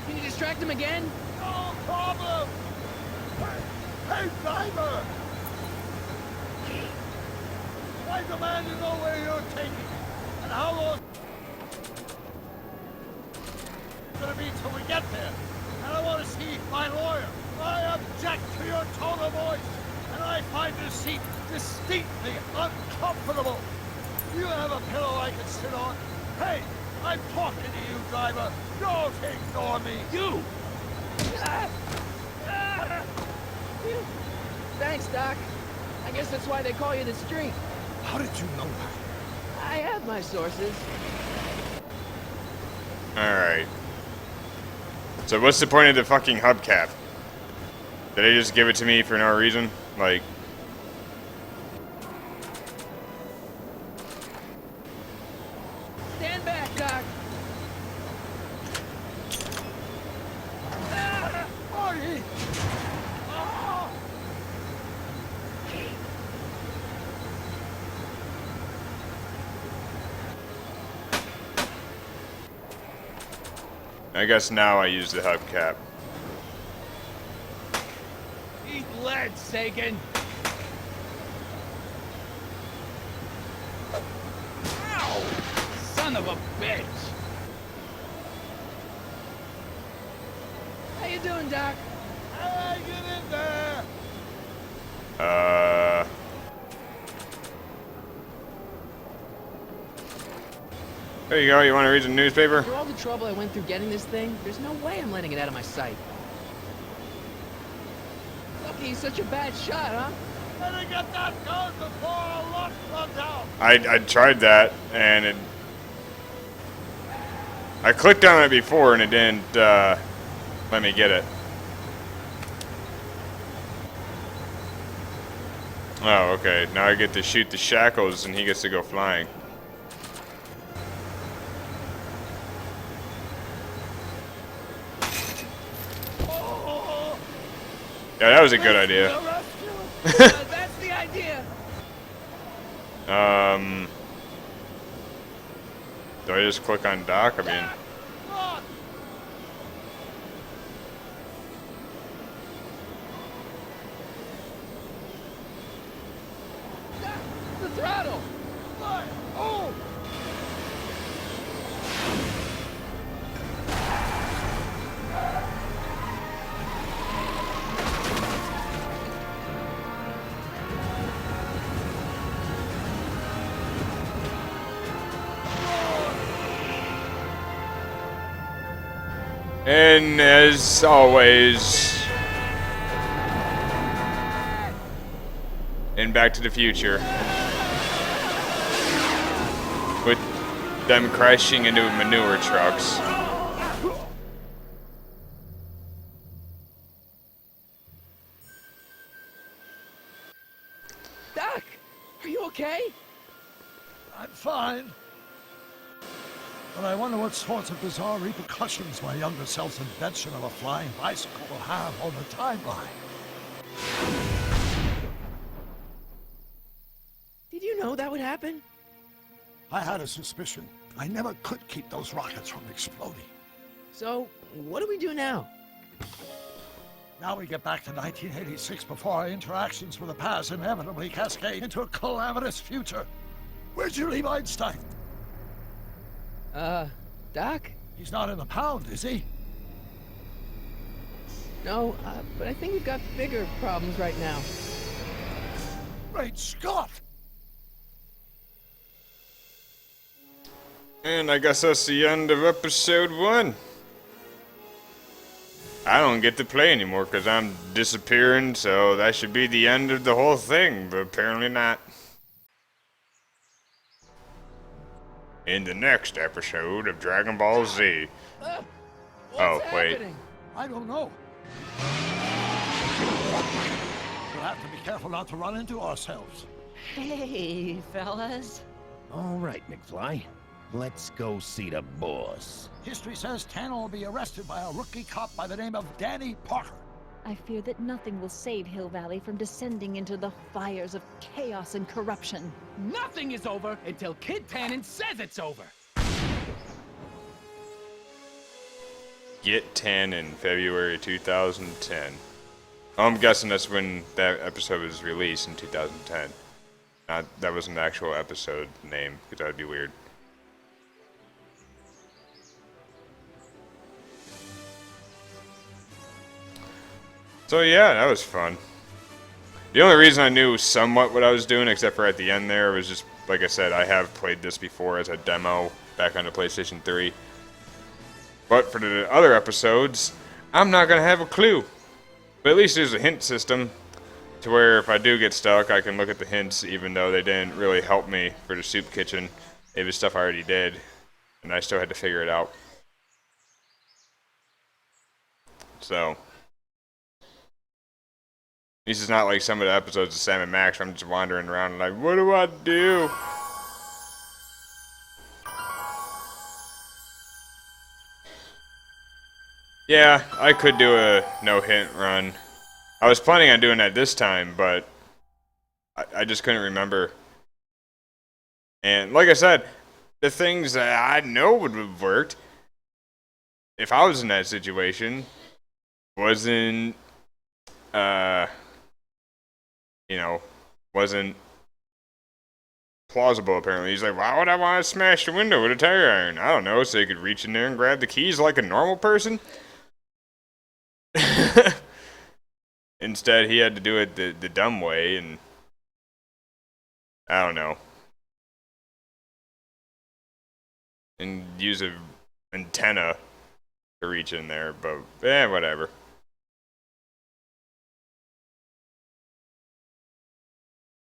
Can you distract him again? No problem! Hey, driver! I demand to know where you're taking me, and how long it's gonna be till we get there. And I want to see my lawyer. I object to your tone of voice, and I find this seat distinctly uncomfortable. Do you have a pillow I can sit on? Hey, I'm talking to you, driver. Don't ignore me. You! Thanks, Doc. I guess that's why they call you the Streak. How did you know that? I have my sources. Alright. So what's the point of the fucking hubcap? Did they just give it to me for no reason? Like... Stand back, Doc. Marty! Ah! I guess now I use the hubcap. Eat less! ahead, Sagan. Ow! Son of a bitch! How you doing, Doc? Hey, get in there! There you go. You want to read the newspaper? After all the trouble I went through getting this thing, there's no way I'm letting it out of my sight. Lucky he's such a bad shot, huh? Better get that gun before our luck runs out! I tried that, and it... I clicked on it before, and it didn't, let me get it. Oh, okay. Now I get to shoot the shackles, and he gets to go flying. Yeah, that was a good idea. That's the idea. Do I just click on Doc? I mean... The throttle. Oh! And as always, in Back to the Future, with them crashing into manure trucks. Doc, are you okay? I'm fine. But I wonder what sorts of bizarre repercussions my younger self's invention of a flying bicycle will have on the timeline. Did you know that would happen? I had a suspicion. I never could keep those rockets from exploding. So, what do we do now? Now we get back to 1986 before our interactions with the past inevitably cascade into a calamitous future. Where'd you leave Einstein? Doc? He's not in the pound, is he? No, but I think we've got bigger problems right now. Great Scott! And I guess that's the end of episode 1. I don't get to play anymore because I'm disappearing, so that should be the end of the whole thing, but apparently not. In the next episode of Dragon Ball Z. Oh, wait. I don't know. We'll have to be careful not to run into ourselves. Hey, fellas. All right, McFly. Let's go see the boss. History says Tanner will be arrested by a rookie cop by the name of Danny Parker. I fear that nothing will save Hill Valley from descending into the fires of chaos and corruption. Nothing is over until Kid Tannen says it's over. Get 10 in February 2010. I'm guessing that's when that episode was released in 2010. That was an actual episode name, because that would be weird. So yeah, that was fun. The only reason I knew somewhat what I was doing, except for at the end there, was just, like I said, I have played this before as a demo back on the PlayStation 3. But for the other episodes, I'm not going to have a clue. But at least there's a hint system to where if I do get stuck, I can look at the hints, even though they didn't really help me for the soup kitchen. It was stuff I already did, and I still had to figure it out. So... this is not like some of the episodes of Sam and Max where I'm just wandering around and like, what do I do? Yeah, I could do a no-hint run. I was planning on doing that this time, but I just couldn't remember. And like I said, the things that I know would have worked if I was in that situation wasn't, you know, wasn't plausible apparently. He's like, why would I want to smash the window with a tire iron? I don't know, so he could reach in there and grab the keys like a normal person? Instead, he had to do it the dumb way, and I don't know. And use an antenna to reach in there, but whatever.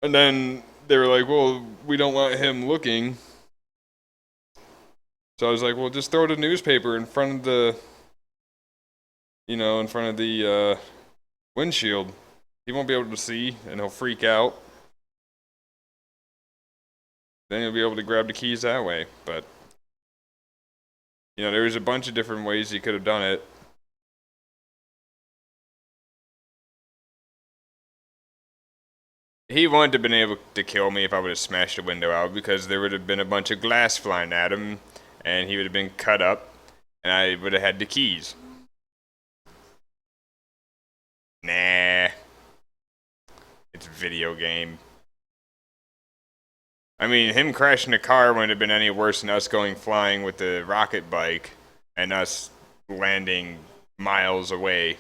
And then they were like, well, we don't want him looking. So I was like, well, just throw the newspaper in front of the, in front of the windshield. He won't be able to see, and he'll freak out. Then he'll be able to grab the keys that way. But, there was a bunch of different ways he could have done it. He wouldn't have been able to kill me if I would have smashed the window out, because there would have been a bunch of glass flying at him, and he would have been cut up, and I would have had the keys. Nah. It's a video game. I mean, him crashing the car wouldn't have been any worse than us going flying with the rocket bike and us landing miles away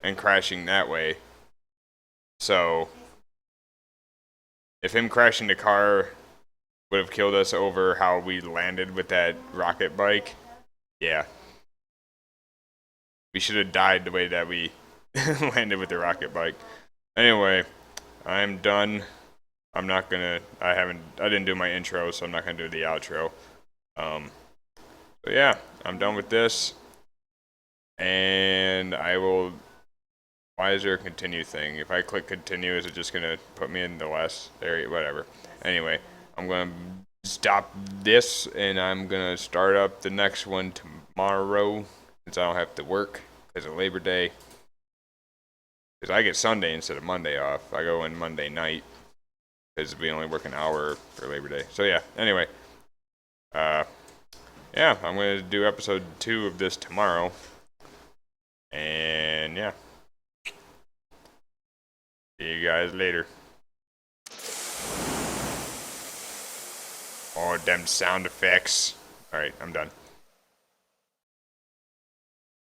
and crashing that way. So, if him crashing the car would have killed us over how we landed with that rocket bike, yeah. We should have died the way that we landed with the rocket bike. Anyway, I'm done. I'm not gonna, I didn't do my intro, so I'm not gonna do the outro. So yeah, I'm done with this. And I will, why is there a continue thing? If I click continue, is it just gonna put me in the last area? Whatever. Anyway, I'm gonna stop this, and I'm gonna start up the next one tomorrow, since I don't have to work because of Labor Day. Because I get Sunday instead of Monday off. I go in Monday night, because we only work an hour for Labor Day. So yeah, anyway. Yeah, I'm going to do episode 2 of this tomorrow. And yeah. See you guys later. Oh, them sound effects. Alright, I'm done.